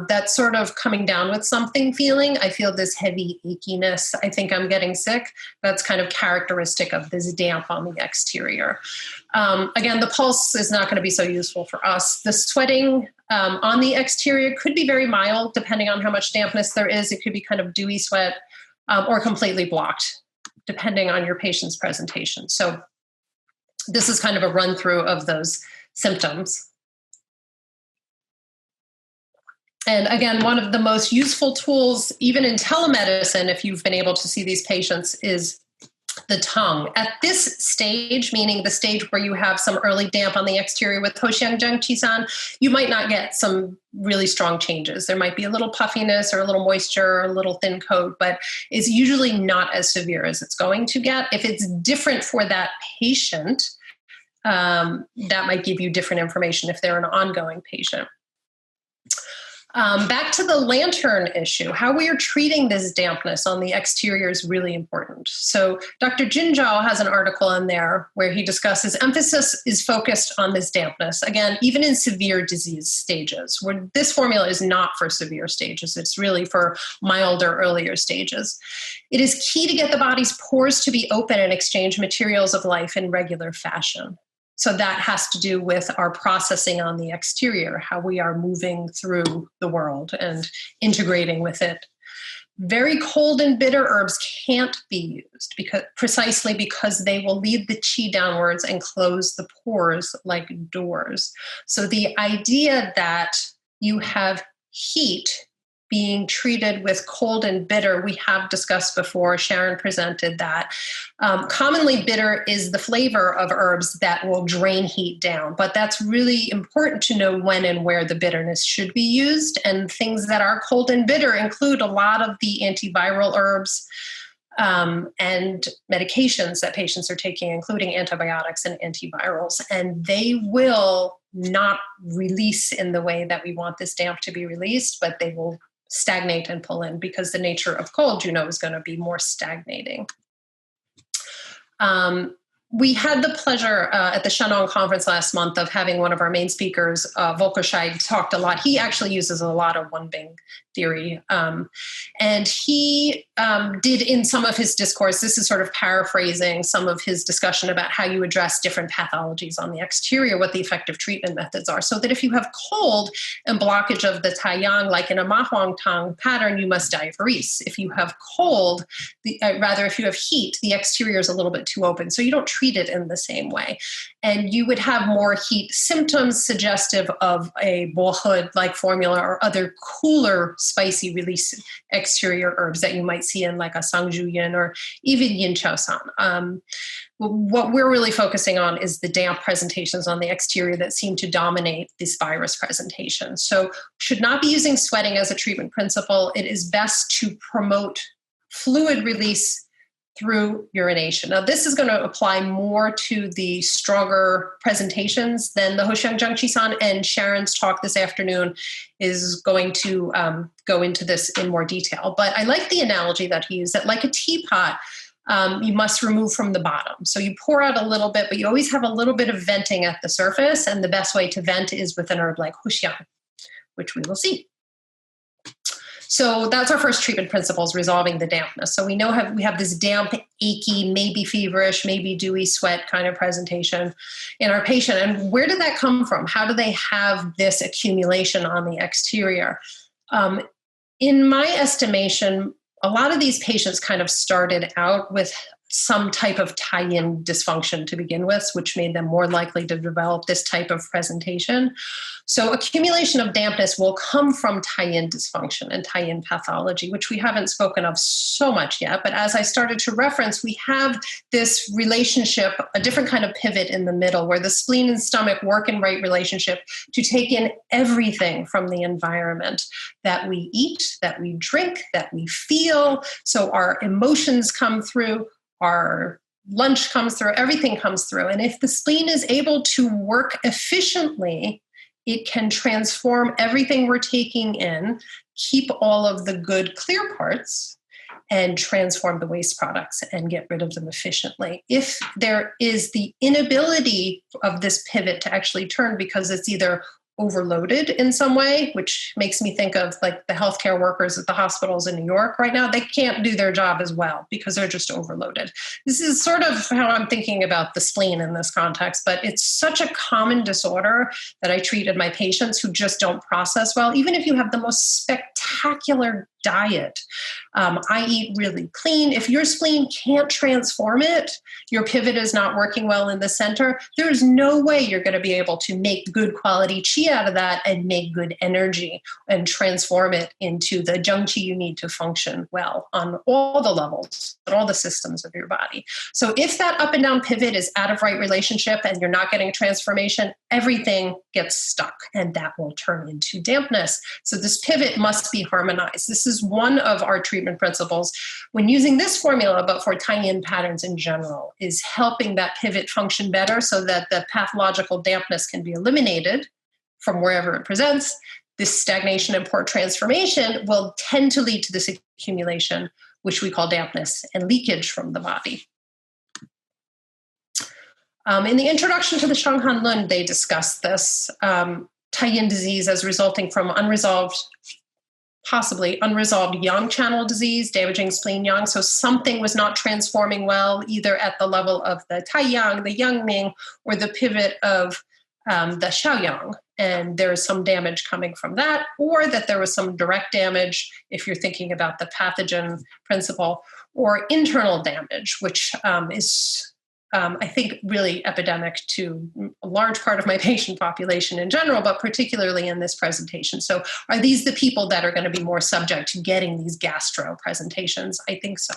that's sort of coming down with something feeling. I feel this heavy achiness. I think I'm getting sick. That's kind of characteristic of this damp on the exterior. Again, the pulse is not going to be so useful for us. The sweating on the exterior could be very mild, depending on how much dampness there is. It could be kind of dewy sweat or completely blocked, depending on your patient's presentation. So this is kind of a run through of those symptoms. And again, one of the most useful tools, even in telemedicine, if you've been able to see these patients, is the tongue. At this stage, meaning the stage where you have some early damp on the exterior with Huo Xiang Zheng Qi, you might not get some really strong changes. There might be a little puffiness or a little moisture or a little thin coat, but it's usually not as severe as it's going to get. If it's different for that patient, that might give you different information if they're an ongoing patient. Back to the lantern issue, how we are treating this dampness on the exterior is really important. So Dr. Jin Zhao has an article in there where he discusses emphasis is focused on this dampness, again, even in severe disease stages, where this formula is not for severe stages. It's really for milder, earlier stages. It is key to get the body's pores to be open and exchange materials of life in regular fashion. So that has to do with our processing on the exterior, how we are moving through the world and integrating with it. Very cold and bitter herbs can't be used precisely because they will lead the qi downwards and close the pores like doors. So the idea that you have heat being treated with cold and bitter, we have discussed before. Sharon presented that. Commonly bitter is the flavor of herbs that will drain heat down, but that's really important to know when and where the bitterness should be used. And things that are cold and bitter include a lot of the antiviral herbs and medications that patients are taking, including antibiotics and antivirals, and they will not release in the way that we want this damp to be released, but they will stagnate and pull in because the nature of cold, is going to be more stagnating. We had the pleasure at the Shannon conference last month of having one of our main speakers, Volker Scheid, talked a lot. He actually uses a lot of Wen Bing theory. And he did in some of his discourse, this is sort of paraphrasing some of his discussion about how you address different pathologies on the exterior, what the effective treatment methods are. So that if you have cold and blockage of the taiyang, like in a Ma Huang Tang pattern, you must diaphoresis. If you have cold, if you have heat, the exterior is a little bit too open. So you don't treat it in the same way. And you would have more heat symptoms suggestive of a bohud-like formula or other cooler, spicy release exterior herbs that you might see in like a Sangju Yin or even Yin Chao San. What we're really focusing on is the damp presentations on the exterior that seem to dominate this virus presentation. So should not be using sweating as a treatment principle. It is best to promote fluid release through urination. Now, this is going to apply more to the stronger presentations than the Huo Xiang Zheng Qi-san, and Sharon's talk this afternoon is going to go into this in more detail. But I like the analogy that he used, that like a teapot, you must remove from the bottom. So you pour out a little bit, but you always have a little bit of venting at the surface, and the best way to vent is with an herb like Huo Xiang, which we will see. So that's our first treatment principles, resolving the dampness. So we know we have this damp, achy, maybe feverish, maybe dewy sweat kind of presentation in our patient. And where did that come from? How do they have this accumulation on the exterior? In my estimation, a lot of these patients kind of started out with some type of tie-in dysfunction to begin with, which made them more likely to develop this type of presentation. So accumulation of dampness will come from tie-in dysfunction and tie-in pathology, which we haven't spoken of so much yet. But as I started to reference, we have this relationship, a different kind of pivot in the middle, where the spleen and stomach work in right relationship to take in everything from the environment that we eat, that we drink, that we feel. So our emotions come through, our lunch comes through, everything comes through. And if the spleen is able to work efficiently, it can transform everything we're taking in, keep all of the good clear parts, and transform the waste products and get rid of them efficiently. If there is the inability of this pivot to actually turn because it's either overloaded in some way, which makes me think of like the healthcare workers at the hospitals in New York right now. They can't do their job as well because they're just overloaded. This is sort of how I'm thinking about the spleen in this context, but it's such a common disorder that I treat in my patients who just don't process well. Even if you have the most spectacular diet, I eat really clean. If your spleen can't transform it, your pivot is not working well in the center, there is no way you're going to be able to make good quality qi out of that and make good energy and transform it into the zheng qi you need to function well on all the levels, on all the systems of your body. So if that up and down pivot is out of right relationship and you're not getting transformation, everything gets stuck and that will turn into dampness. So this pivot must be harmonized. This is one of our treatment principles when using this formula, but for tie-in patterns in general, is helping that pivot function better so that the pathological dampness can be eliminated from wherever it presents. This stagnation and poor transformation will tend to lead to this accumulation, which we call dampness and leakage from the body. In the introduction to the Shanghan Lun, they discuss this tie-in disease as resulting from possibly unresolved yang channel disease, damaging spleen yang. So something was not transforming well, either at the level of the tai yang, the yang ming, or the pivot of the xiao yang. And there is some damage coming from that, or that there was some direct damage, if you're thinking about the pathogen principle, or internal damage, which is I think really epidemic to a large part of my patient population in general, but particularly in this presentation. So are these the people that are going to be more subject to getting these gastro presentations? I think so.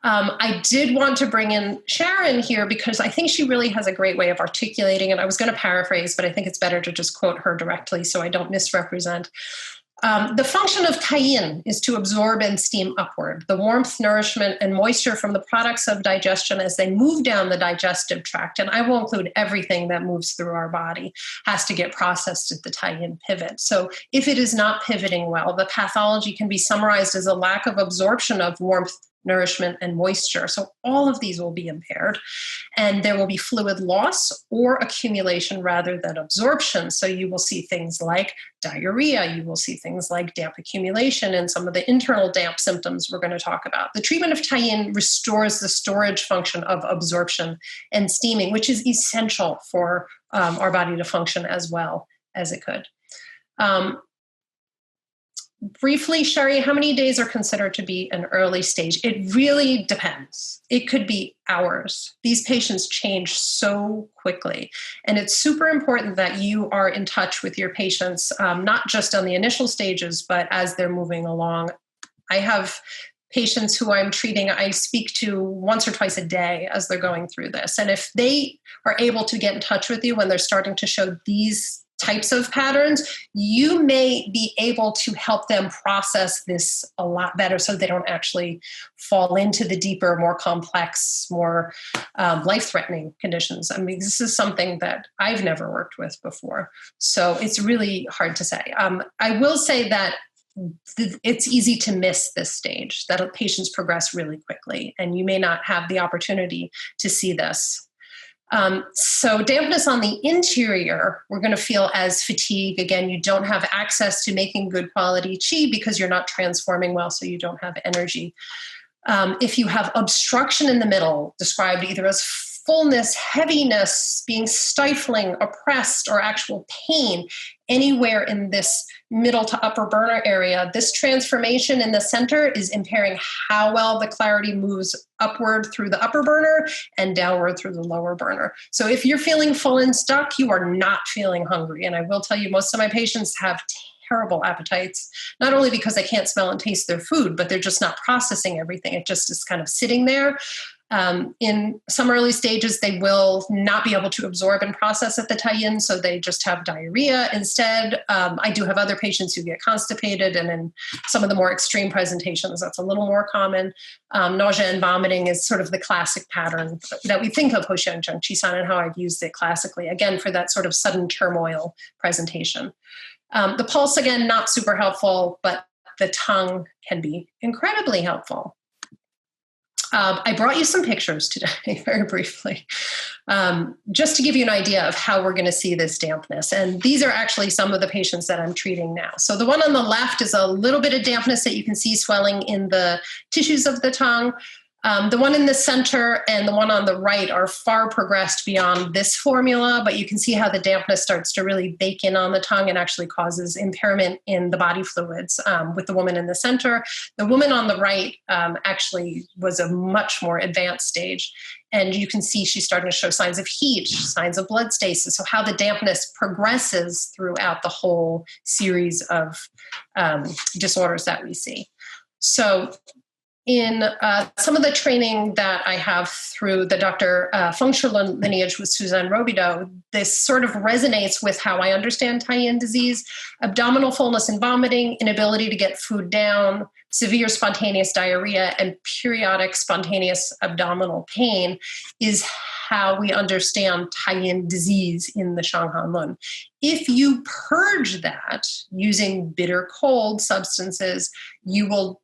I did want to bring in Sharon here because I think she really has a great way of articulating it. I was going to paraphrase, but I think it's better to just quote her directly so I don't misrepresent. The function of tie-in is to absorb and steam upward the warmth, nourishment, and moisture from the products of digestion as they move down the digestive tract. And I will include everything that moves through our body has to get processed at the tie-in pivot. So if it is not pivoting well, the pathology can be summarized as a lack of absorption of warmth, nourishment, and moisture. So all of these will be impaired, and there will be fluid loss or accumulation rather than absorption. So you will see things like diarrhea, you will see things like damp accumulation, and some of the internal damp symptoms we're going to talk about. The treatment of tie-in restores the storage function of absorption and steaming, which is essential for our body to function as well as it could. Briefly, Sherry, how many days are considered to be an early stage? It really depends. It could be hours. These patients change so quickly. And it's super important that you are in touch with your patients, not just on the initial stages, but as they're moving along. I have patients who I'm treating, I speak to once or twice a day as they're going through this. And if they are able to get in touch with you when they're starting to show these types of patterns, you may be able to help them process this a lot better so they don't actually fall into the deeper, more complex, more life-threatening conditions. I mean, this is something that I've never worked with before. So it's really hard to say. I will say that it's easy to miss this stage, that patients progress really quickly, and you may not have the opportunity to see this. So dampness on the interior, we're going to feel as fatigue. Again, you don't have access to making good quality qi because you're not transforming well, so you don't have energy. If you have obstruction in the middle, described either as fullness, heaviness, being stifling, oppressed, or actual pain anywhere in this middle to upper burner area, this transformation in the center is impairing how well the clarity moves upward through the upper burner and downward through the lower burner. So if you're feeling full and stuck, you are not feeling hungry. And I will tell you, most of my patients have terrible appetites, not only because they can't smell and taste their food, but they're just not processing everything. It just is kind of sitting there. In some early stages, they will not be able to absorb and process at the tai-yin, so they just have diarrhea instead. I do have other patients who get constipated, and in some of the more extreme presentations, that's a little more common. Nausea and vomiting is sort of the classic pattern that we think of Huo Xiang Zheng Qi-san and how I've used it classically, again, for that sort of sudden turmoil presentation. The pulse, again, not super helpful, but the tongue can be incredibly helpful. I brought you some pictures today, very briefly, just to give you an idea of how we're going to see this dampness. And these are actually some of the patients that I'm treating now. So the one on the left is a little bit of dampness that you can see swelling in the tissues of the tongue. The one in the center and the one on the right are far progressed beyond this formula, but you can see how the dampness starts to really bake in on the tongue and actually causes impairment in the body fluids with the woman in the center. The woman on the right actually was a much more advanced stage. And you can see she's starting to show signs of heat, signs of blood stasis. So how the dampness progresses throughout the whole series of disorders that we see. So in some of the training that I have through the Dr. Functional lineage with Suzanne Robideau, this sort of resonates with how I understand tai-yin disease. Abdominal fullness and vomiting, inability to get food down, severe spontaneous diarrhea, and periodic spontaneous abdominal pain is how we understand tai-yin disease in the Shanghan Lun. If you purge that using bitter cold substances, you will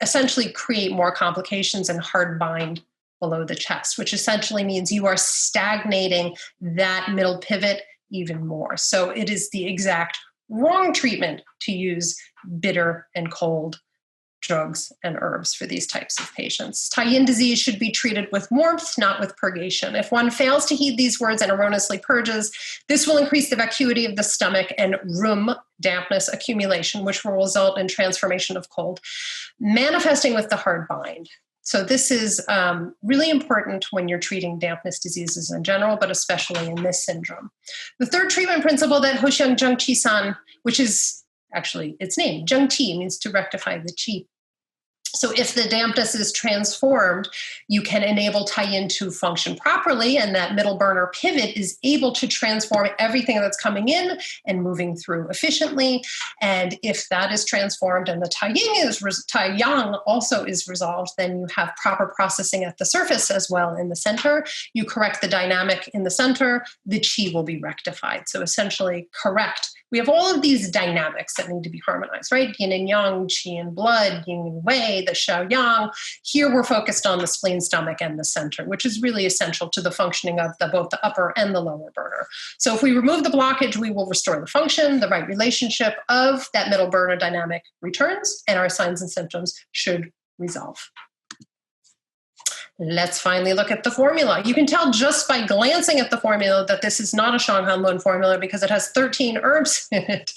essentially create more complications and hard bind below the chest, which essentially means you are stagnating that middle pivot even more. So it is the exact wrong treatment to use bitter and cold drugs and herbs for these types of patients. Tai-yin disease should be treated with warmth, not with purgation. If one fails to heed these words and erroneously purges, this will increase the vacuity of the stomach and room dampness accumulation, which will result in transformation of cold, manifesting with the hard bind. So this is really important when you're treating dampness diseases in general, but especially in this syndrome. The third treatment principle that Huo Xiang Zheng Qi-san, which is actually its name, Zheng Qi means to rectify the qi. So if the dampness is transformed, you can enable tai-yin to function properly, and that middle burner pivot is able to transform everything that's coming in and moving through efficiently. And if that is transformed and the tai-yang also is resolved, then you have proper processing at the surface as well in the center. You correct the dynamic in the center, the qi will be rectified. So essentially correct. We have all of these dynamics that need to be harmonized, right? Yin and yang, qi and blood, yin and wei, the xiao yang. Here we're focused on the spleen, stomach, and the center, which is really essential to the functioning of both the upper and the lower burner. So if we remove the blockage, we will restore the function, the right relationship of that middle burner dynamic returns, and our signs and symptoms should resolve. Let's finally look at the formula. You can tell just by glancing at the formula that this is not a Shanghan Lun formula because it has 13 herbs in it.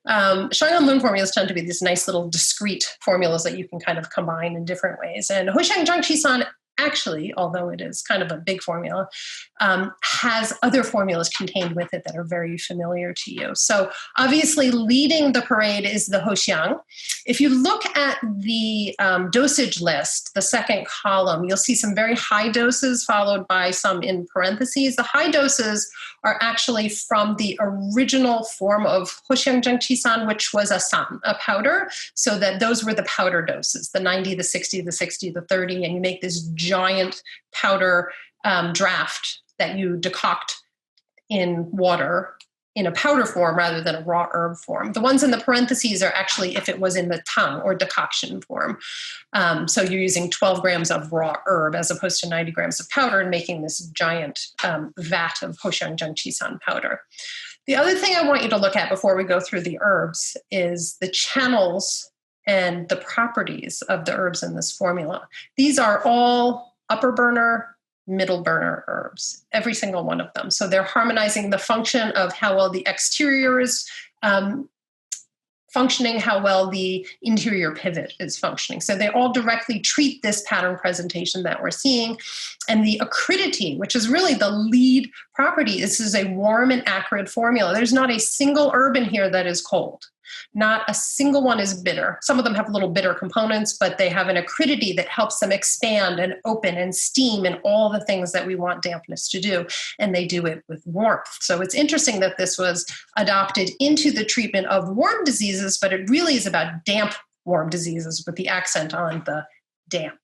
Shanghan Lun formulas tend to be these nice little discrete formulas that you can kind of combine in different ways. And Huo Xiang Zheng Qi-san actually, although it is kind of a big formula, has other formulas contained with it that are very familiar to you. So obviously leading the parade is the Huo Xiang. If you look at the dosage list, the second column, you'll see some very high doses followed by some in parentheses. The high doses are actually from the original form of Huo Xiang Zheng Qi, which was a powder, so that those were the powder doses, the 90, the 60, the 60, the 30, and you make this giant powder draft that you decoct in water in a powder form rather than a raw herb form. The ones in the parentheses are actually if it was in the Tang or decoction form. So you're using 12 grams of raw herb as opposed to 90 grams of powder and making this giant vat of Huo Xiang Zheng Qi powder. The other thing I want you to look at before we go through the herbs is the channels and the properties of the herbs in this formula. These are all upper burner, middle burner herbs, every single one of them. So they're harmonizing the function of how well the exterior is functioning, how well the interior pivot is functioning. So they all directly treat this pattern presentation that we're seeing. And the acridity, which is really the lead property, this is a warm and acrid formula. There's not a single herb in here that is cold. Not a single one is bitter. Some of them have little bitter components, but they have an acridity that helps them expand and open and steam and all the things that we want dampness to do. And they do it with warmth. So it's interesting that this was adopted into the treatment of warm diseases, but it really is about damp warm diseases with the accent on the damp.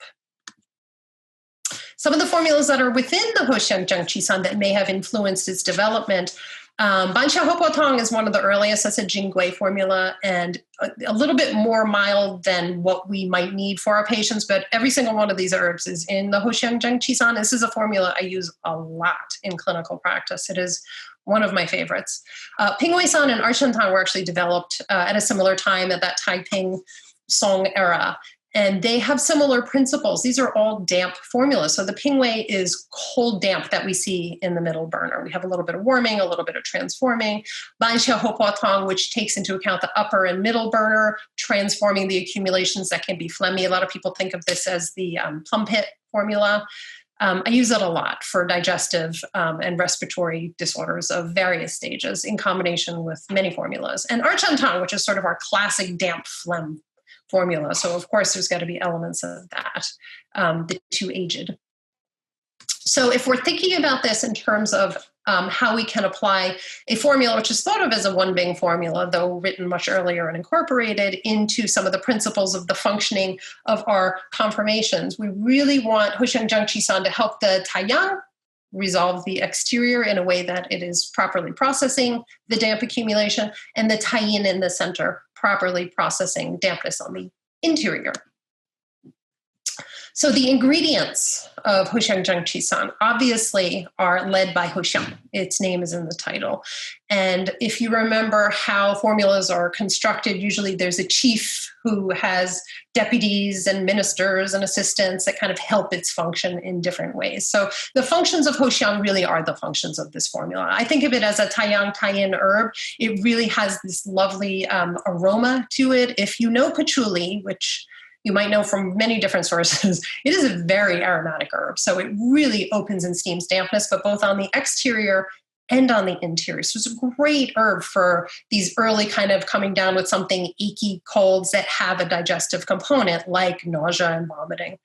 Some of the formulas that are within the Huo Xiang Zheng Qi that may have influenced its development. Tang is one of the earliest. That's a Jingui formula and a little bit more mild than what we might need for our patients, but every single one of these herbs is in the Huo Xiang Zheng Qi. This is a formula I use a lot in clinical practice. It is one of my favorites. Pingwei-san and Tang were actually developed at a similar time at that Taiping Song era. And they have similar principles. These are all damp formulas. So the Pingwei is cold damp that we see in the middle burner. We have a little bit of warming, a little bit of transforming. Tang, which takes into account the upper and middle burner, transforming the accumulations that can be phlegmy. A lot of people think of this as the plum pit formula. I use it a lot for digestive and respiratory disorders of various stages in combination with many formulas. And Tang, which is sort of our classic damp phlegm formula. So of course there's got to be elements of that, the two aged. So if we're thinking about this in terms of how we can apply a formula, which is thought of as a Wen Bing formula, though written much earlier and incorporated into some of the principles of the functioning of our conformations, we really want Huo Xiang Zheng Qi to help the Taiyang resolve the exterior in a way that it is properly processing the damp accumulation, and the Taiyin in the center properly processing dampness on the interior. So the ingredients of Huo Xiang Zheng Qi obviously are led by Huo Xiang. Its name is in the title. And if you remember how formulas are constructed, usually there's a chief who has deputies and ministers and assistants that kind of help its function in different ways. So the functions of Huo Xiang really are the functions of this formula. I think of it as a Taiyin herb. It really has this lovely aroma to it. If you know patchouli, which you might know from many different sources, it is a very aromatic herb. So it really opens and steams dampness, but both on the exterior and on the interior. So it's a great herb for these early kind of coming down with something achy colds that have a digestive component like nausea and vomiting.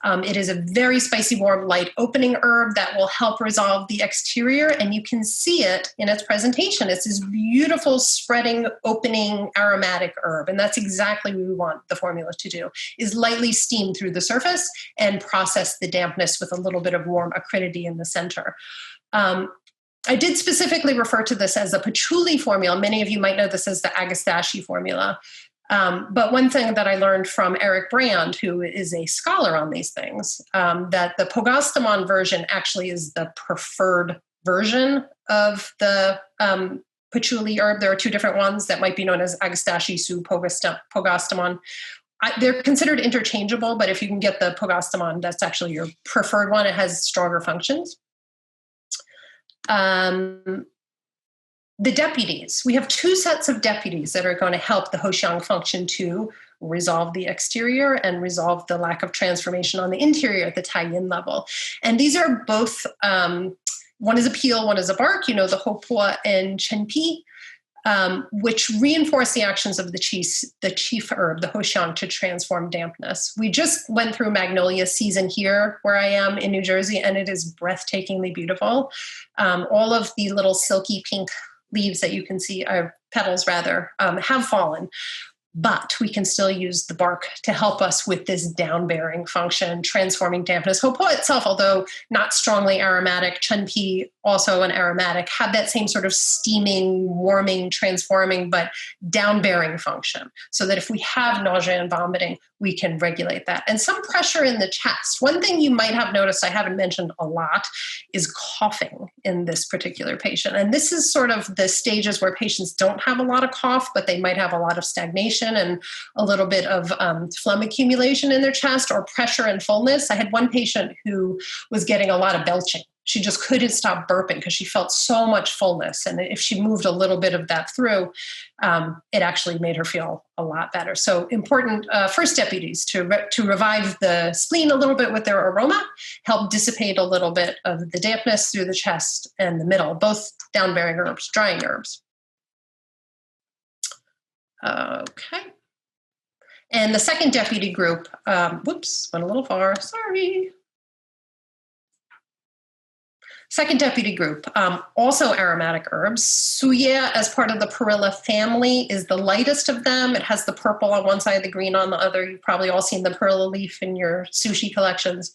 It is a very spicy, warm, light opening herb that will help resolve the exterior. And you can see it in its presentation. It's this beautiful spreading, opening, aromatic herb. And that's exactly what we want the formula to do, is lightly steam through the surface and process the dampness with a little bit of warm acridity in the center. I did specifically refer to this as the patchouli formula. Many of you might know this as the Agastache formula. But one thing that I learned from Eric Brand, who is a scholar on these things, that the Pogastamon version actually is the preferred version of the patchouli herb. There are two different ones that might be known as Agastache su Pogastamon. They're considered interchangeable, but if you can get the Pogastamon, that's actually your preferred one. It has stronger functions. The deputies. We have two sets of deputies that are going to help the Huo Xiang function to resolve the exterior and resolve the lack of transformation on the interior at the Taiyin level. And these are both, one is a peel, one is a bark, you know, the Hopua and Chenpi. which reinforce the actions of the chief herb, the Huo Xiang, to transform dampness. We just went through magnolia season here where I am in New Jersey, and it is breathtakingly beautiful. All of the little silky pink leaves that you can see, petals rather, have fallen. But we can still use the bark to help us with this down-bearing function, transforming dampness. Hopo itself, although not strongly aromatic, Chunpi, also an aromatic, have that same sort of steaming, warming, transforming, but down-bearing function. So that if we have nausea and vomiting, we can regulate that. And some pressure in the chest. One thing you might have noticed I haven't mentioned a lot is coughing in this particular patient. And this is sort of the stages where patients don't have a lot of cough, but they might have a lot of stagnation and a little bit of phlegm accumulation in their chest or pressure and fullness. I had one patient who was getting a lot of belching. She just couldn't stop burping because she felt so much fullness. And if she moved a little bit of that through, it actually made her feel a lot better. So important first deputies to revive the spleen a little bit with their aroma, help dissipate a little bit of the dampness through the chest and the middle, both down-bearing herbs, drying herbs. Okay. And the second deputy group, whoops, went a little far, sorry. Second deputy group, also aromatic herbs. Suya, as part of the perilla family, is the lightest of them. It has the purple on one side, the green on the other. You've probably all seen the perilla leaf in your sushi collections.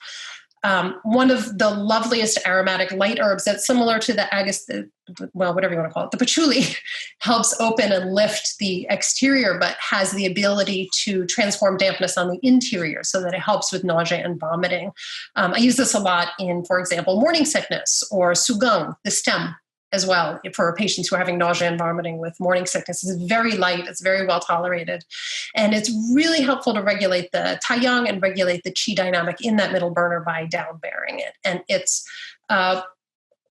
One of the loveliest aromatic light herbs that's similar to the whatever you want to call it, the patchouli, helps open and lift the exterior, but has the ability to transform dampness on the interior so that it helps with nausea and vomiting. I use this a lot in, for example, morning sickness or sugong, the stem, as well, for patients who are having nausea and vomiting with morning sickness. It's very light, it's very well tolerated, and it's really helpful to regulate the taiyang and regulate the qi dynamic in that middle burner by down-bearing it. And it's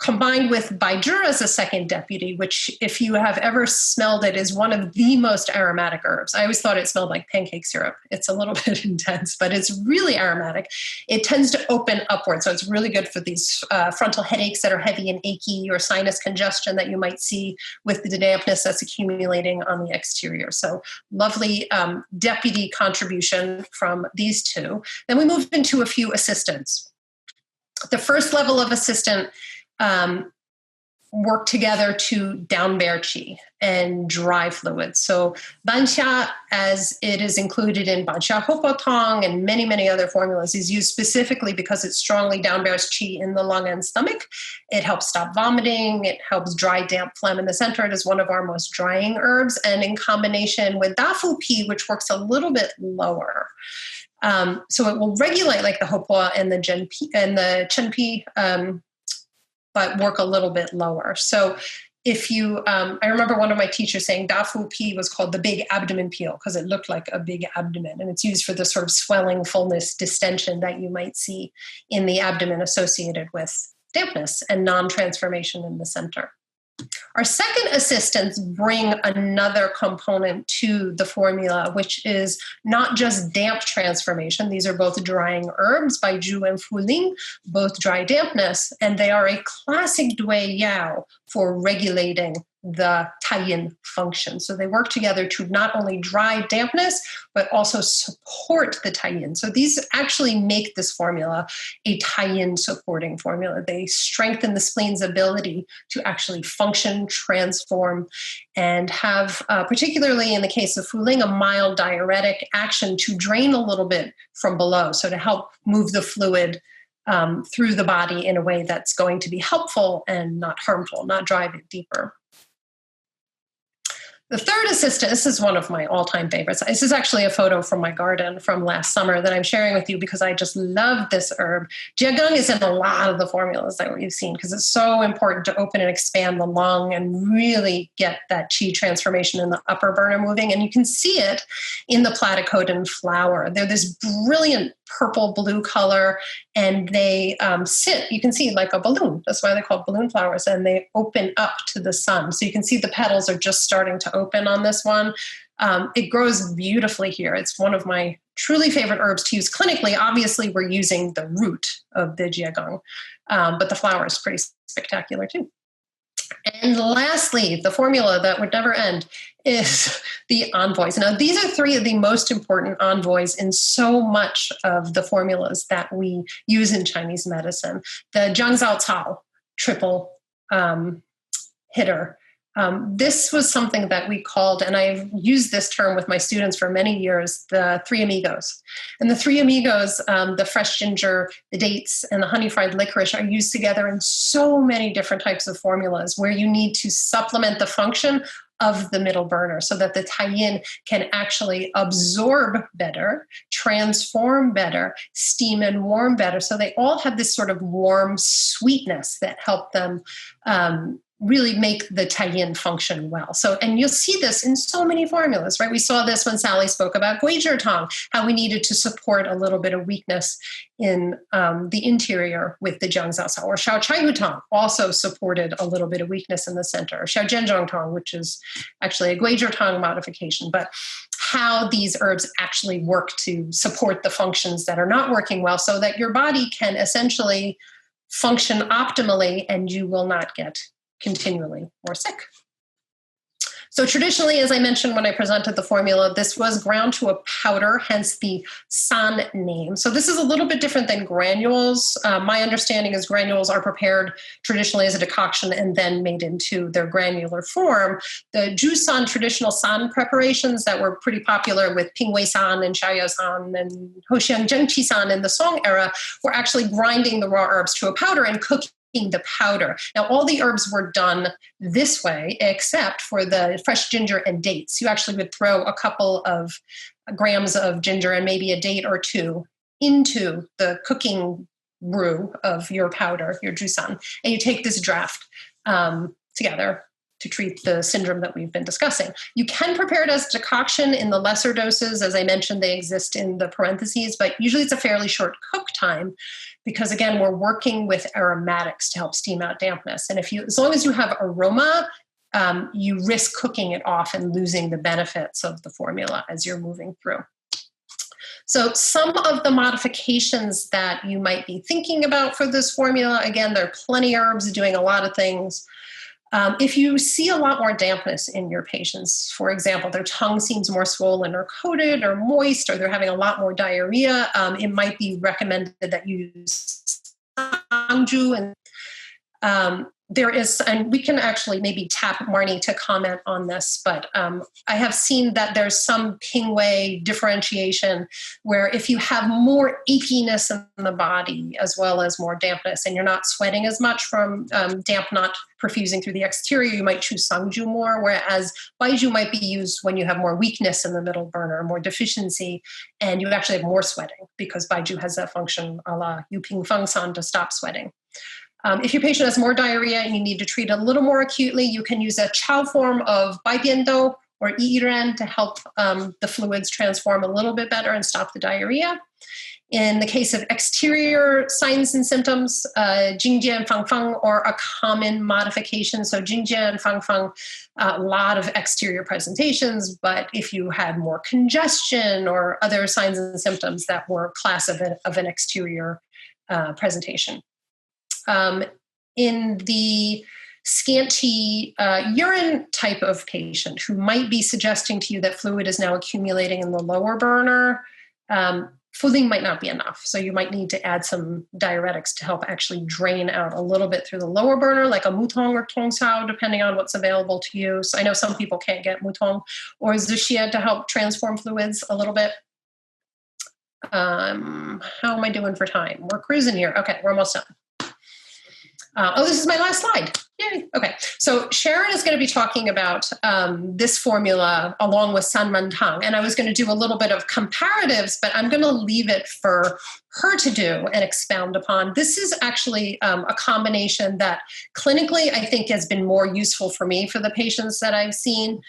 combined with Baizhi as a second deputy, which, if you have ever smelled it, is one of the most aromatic herbs. I always thought it smelled like pancake syrup. It's a little bit intense, but it's really aromatic. It tends to open upward, so it's really good for these frontal headaches that are heavy and achy, or sinus congestion that you might see with the dampness that's accumulating on the exterior. So lovely deputy contribution from these two. Then we move into a few assistants. The first level of assistant work together to down-bear qi and dry fluids. So banxia, as it is included in banxia hopo tang and many, many other formulas, is used specifically because it strongly down-bears qi in the lung and stomach. It helps stop vomiting. It helps dry damp phlegm in the center. It is one of our most drying herbs. And in combination with dafu pi, which works a little bit lower. So it will regulate like the hopo and the chenpi, but work a little bit lower. So if you, I remember one of my teachers saying dafu pi was called the big abdomen peel because it looked like a big abdomen, and it's used for the sort of swelling, fullness, distension that you might see in the abdomen associated with dampness and non-transformation in the center. Our second assistants bring another component to the formula, which is not just damp transformation. These are both drying herbs, Baizhi and Fuling, both dry dampness, and they are a classic dui yao for regulating the taiyin function. So they work together to not only dry dampness, but also support the taiyin. So these actually make this formula a taiyin supporting formula. They strengthen the spleen's ability to actually function, transform, and have, particularly in the case of Fuling, a mild diuretic action to drain a little bit from below. So to help move the fluid through the body in a way that's going to be helpful and not harmful, not drive it deeper. The third assistant, this is one of my all-time favorites. This is actually a photo from my garden from last summer that I'm sharing with you because I just love this herb. Jiagang is in a lot of the formulas that we've seen because it's so important to open and expand the lung and really get that qi transformation in the upper burner moving. And you can see it in the platycodon flower. They're this brilliant purple-blue color, and they sit, you can see, like a balloon. That's why they're called balloon flowers, and they open up to the sun. So you can see the petals are just starting to open on this one. It grows beautifully here. It's one of my truly favorite herbs to use clinically. Obviously, we're using the root of the jiagang, but the flower is pretty spectacular too. And lastly, the formula that would never end is the envoys. Now, these are three of the most important envoys in so much of the formulas that we use in Chinese medicine. The Jiangzhao Cao triple hitter. This was something that we called, and I've used this term with my students for many years, the three amigos. And the three amigos, the fresh ginger, the dates, and the honey fried licorice are used together in so many different types of formulas where you need to supplement the function of the middle burner so that the taiyin can actually absorb better, transform better, steam and warm better. So they all have this sort of warm sweetness that help them really make the taiyin function well. So, and you'll see this in so many formulas, right? We saw this when Sally spoke about Guizhi Tang, how we needed to support a little bit of weakness in the interior with the Jiangzhao Cao, or Shao Chaihu Tang also supported a little bit of weakness in the center, or Shao Jianzhong Tang, which is actually a Guizhi Tang modification, but how these herbs actually work to support the functions that are not working well so that your body can essentially function optimally and you will not get continually more sick. So traditionally, as I mentioned when I presented the formula, this was ground to a powder, hence the san name. So this is a little bit different than granules. My understanding is granules are prepared traditionally as a decoction and then made into their granular form. The Jusan traditional san preparations that were pretty popular with Pingwei san and Xiaoyao san and Huo Xiang Zheng san in the Song era were actually grinding the raw herbs to a powder and cooking the powder. Now, all the herbs were done this way, except for the fresh ginger and dates. You actually would throw a couple of grams of ginger and maybe a date or two into the cooking brew of your powder, your jusan, and you take this draft together to treat the syndrome that we've been discussing. You can prepare it as decoction in the lesser doses. As I mentioned, they exist in the parentheses, but usually it's a fairly short cook time because, again, we're working with aromatics to help steam out dampness. And as long as you have aroma, you risk cooking it off and losing the benefits of the formula as you're moving through. So some of the modifications that you might be thinking about for this formula, again, there are plenty of herbs doing a lot of things. If you see a lot more dampness in your patients, for example, their tongue seems more swollen or coated or moist, or they're having a lot more diarrhea, it might be recommended that you use Sangju. And there is, and we can actually maybe tap Marnie to comment on this, but I have seen that there's some Pingwei differentiation where if you have more achiness in the body as well as more dampness and you're not sweating as much from damp not perfusing through the exterior, you might choose Sangju more, whereas Baiju might be used when you have more weakness in the middle burner, more deficiency, and you actually have more sweating because Baiju has that function a la Yu Ping Feng San to stop sweating. If your patient has more diarrhea and you need to treat a little more acutely, you can use a chow form of baibiando or yiren to help the fluids transform a little bit better and stop the diarrhea. In the case of exterior signs and symptoms, Jingjie and Fangfeng are a common modification. So Jingjie and Fangfeng, a lot of exterior presentations, but if you had more congestion or other signs and symptoms that were class of an exterior presentation. In the scanty urine type of patient who might be suggesting to you that fluid is now accumulating in the lower burner, fooling might not be enough. So you might need to add some diuretics to help actually drain out a little bit through the lower burner, like a mutong or tongcao, depending on what's available to you. So I know some people can't get mutong or zuxia to help transform fluids a little bit. How am I doing for time? We're cruising here. Okay, we're almost done. This is my last slide. Yay. Okay, so Sharon is going to be talking about this formula along with Sanmen Tang, and I was going to do a little bit of comparatives, but I'm going to leave it for her to do and expound upon. This is actually a combination that clinically I think has been more useful for me for the patients that I've seen.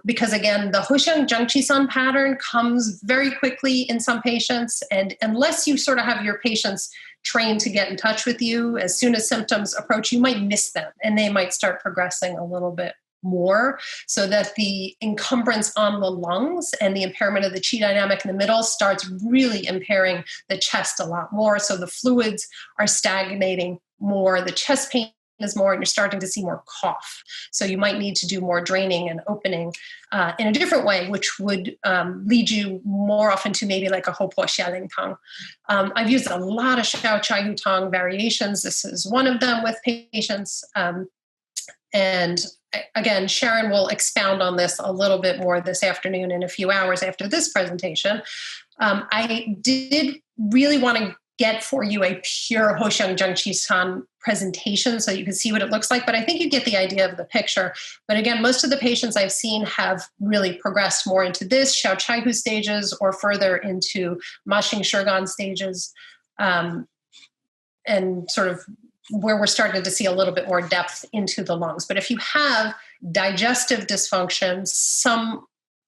Because again, the Huo Xiang Zheng pattern comes very quickly in some patients, and unless you sort of have your patients trained to get in touch with you, as soon as symptoms approach, you might miss them and they might start progressing a little bit more, so that the encumbrance on the lungs and the impairment of the qi dynamic in the middle starts really impairing the chest a lot more. So the fluids are stagnating more, the chest pain is more and you're starting to see more cough. So you might need to do more draining and opening in a different way, which would lead you more often to maybe like a Huo Xiang Zheng. I've used a lot of Xiao Chai Hu Tang variations. This is one of them with patients. And again, Sharon will expound on this a little bit more this afternoon in a few hours after this presentation. I did really want to get for you a pure Huo Xiang Zheng Qi San presentation so you can see what it looks like, but I think you get the idea of the picture. But again, most of the patients I've seen have really progressed more into this Xiao Chai Hu stages or further into Ma Xing Shurgan stages, and sort of where we're starting to see a little bit more depth into the lungs. But if you have digestive dysfunction, some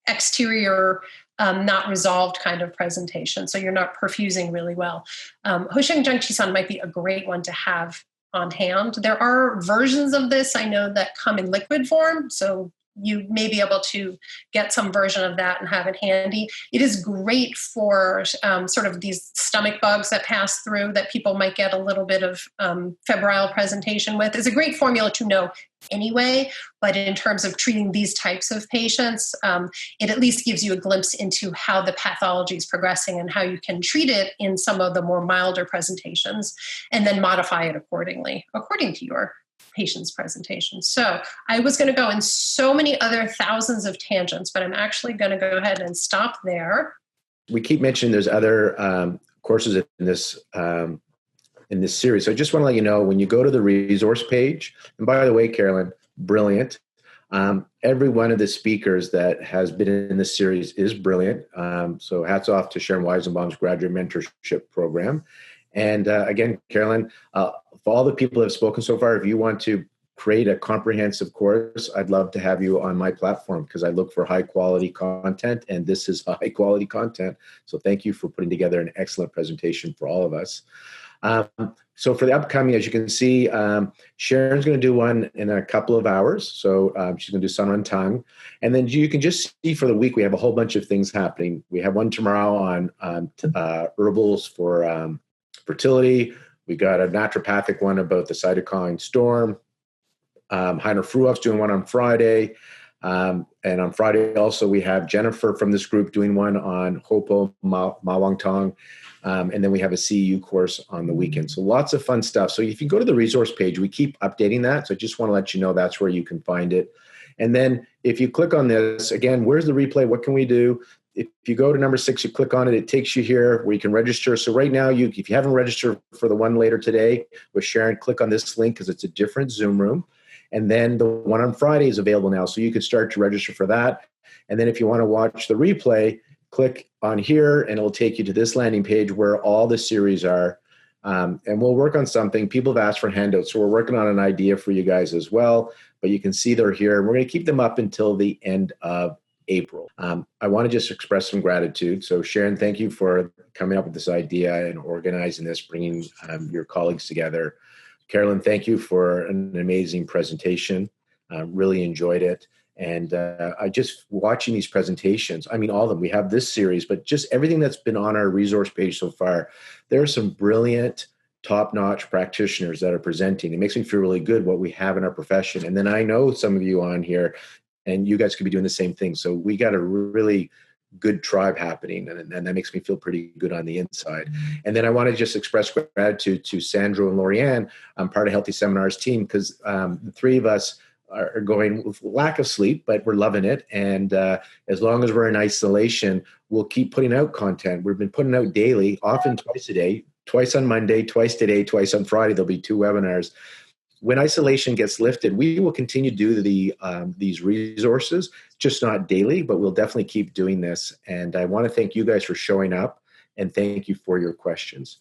exterior not resolved kind of presentation, so you're not perfusing really well, Huo Xiang Zheng Qi San might be a great one to have on hand. There are versions of this I know that come in liquid form, so you may be able to get some version of that and have it handy. It is great for sort of these stomach bugs that pass through that people might get a little bit of febrile presentation with. It's a great formula to know anyway, but in terms of treating these types of patients, it at least gives you a glimpse into how the pathology is progressing and how you can treat it in some of the more milder presentations and then modify it accordingly, according to your patient's presentation. So I was going to go in so many other thousands of tangents, but I'm actually going to go ahead and stop there. We keep mentioning there's other courses in this series. So I just want to let you know, when you go to the resource page, and by the way, Carolyn, brilliant. Every one of the speakers that has been in this series is brilliant. So hats off to Sharon Weizenbaum's graduate mentorship program. And again, Carolyn, for all the people that have spoken so far, if you want to create a comprehensive course, I'd love to have you on my platform because I look for high quality content, and this is high quality content. So thank you for putting together an excellent presentation for all of us. So for the upcoming, as you can see, Sharon's going to do one in a couple of hours. So she's going to do Sun Tang. And then you can just see for the week, we have a whole bunch of things happening. We have one tomorrow on herbals for fertility. We got a naturopathic one about the cytokine storm. Heiner Fruhoff's doing one on Friday. And on Friday also, we have Jennifer from this group doing one on Hopo Mawang Tong. And then we have a CEU course on the weekend. So lots of fun stuff. So if you go to the resource page, we keep updating that. So I just want to let you know that's where you can find it. And then if you click on this, again, where's the replay? What can we do? If you go to number 6, you click on it, it takes you here where you can register. So right now, if you haven't registered for the one later today with Sharon, click on this link because it's a different Zoom room. And then the one on Friday is available now. So you can start to register for that. And then if you want to watch the replay, click on here and it'll take you to this landing page where all the series are. And we'll work on something. People have asked for handouts. So we're working on an idea for you guys as well. But you can see they're here. And we're going to keep them up until the end of April. I want to just express some gratitude. So Sharon, thank you for coming up with this idea and organizing this, bringing your colleagues together. Carolyn, thank you for an amazing presentation. Really enjoyed it. And I just watching these presentations, I mean, all of them, we have this series, but just everything that's been on our resource page so far, there are some brilliant, top-notch practitioners that are presenting. It makes me feel really good what we have in our profession. And then I know some of you on here, and you guys could be doing the same thing. So we got a really good tribe happening, and that makes me feel pretty good on the inside. And then I want to just express gratitude to Sandro and Lorianne. I'm part of Healthy Seminars team because the three of us are going with lack of sleep, but we're loving it. And as long as we're in isolation, we'll keep putting out content. We've been putting out daily, often twice a day, twice on Monday, twice today, twice on Friday. There'll be 2 webinars. When isolation gets lifted, we will continue to do these resources, just not daily, but we'll definitely keep doing this. And I want to thank you guys for showing up and thank you for your questions.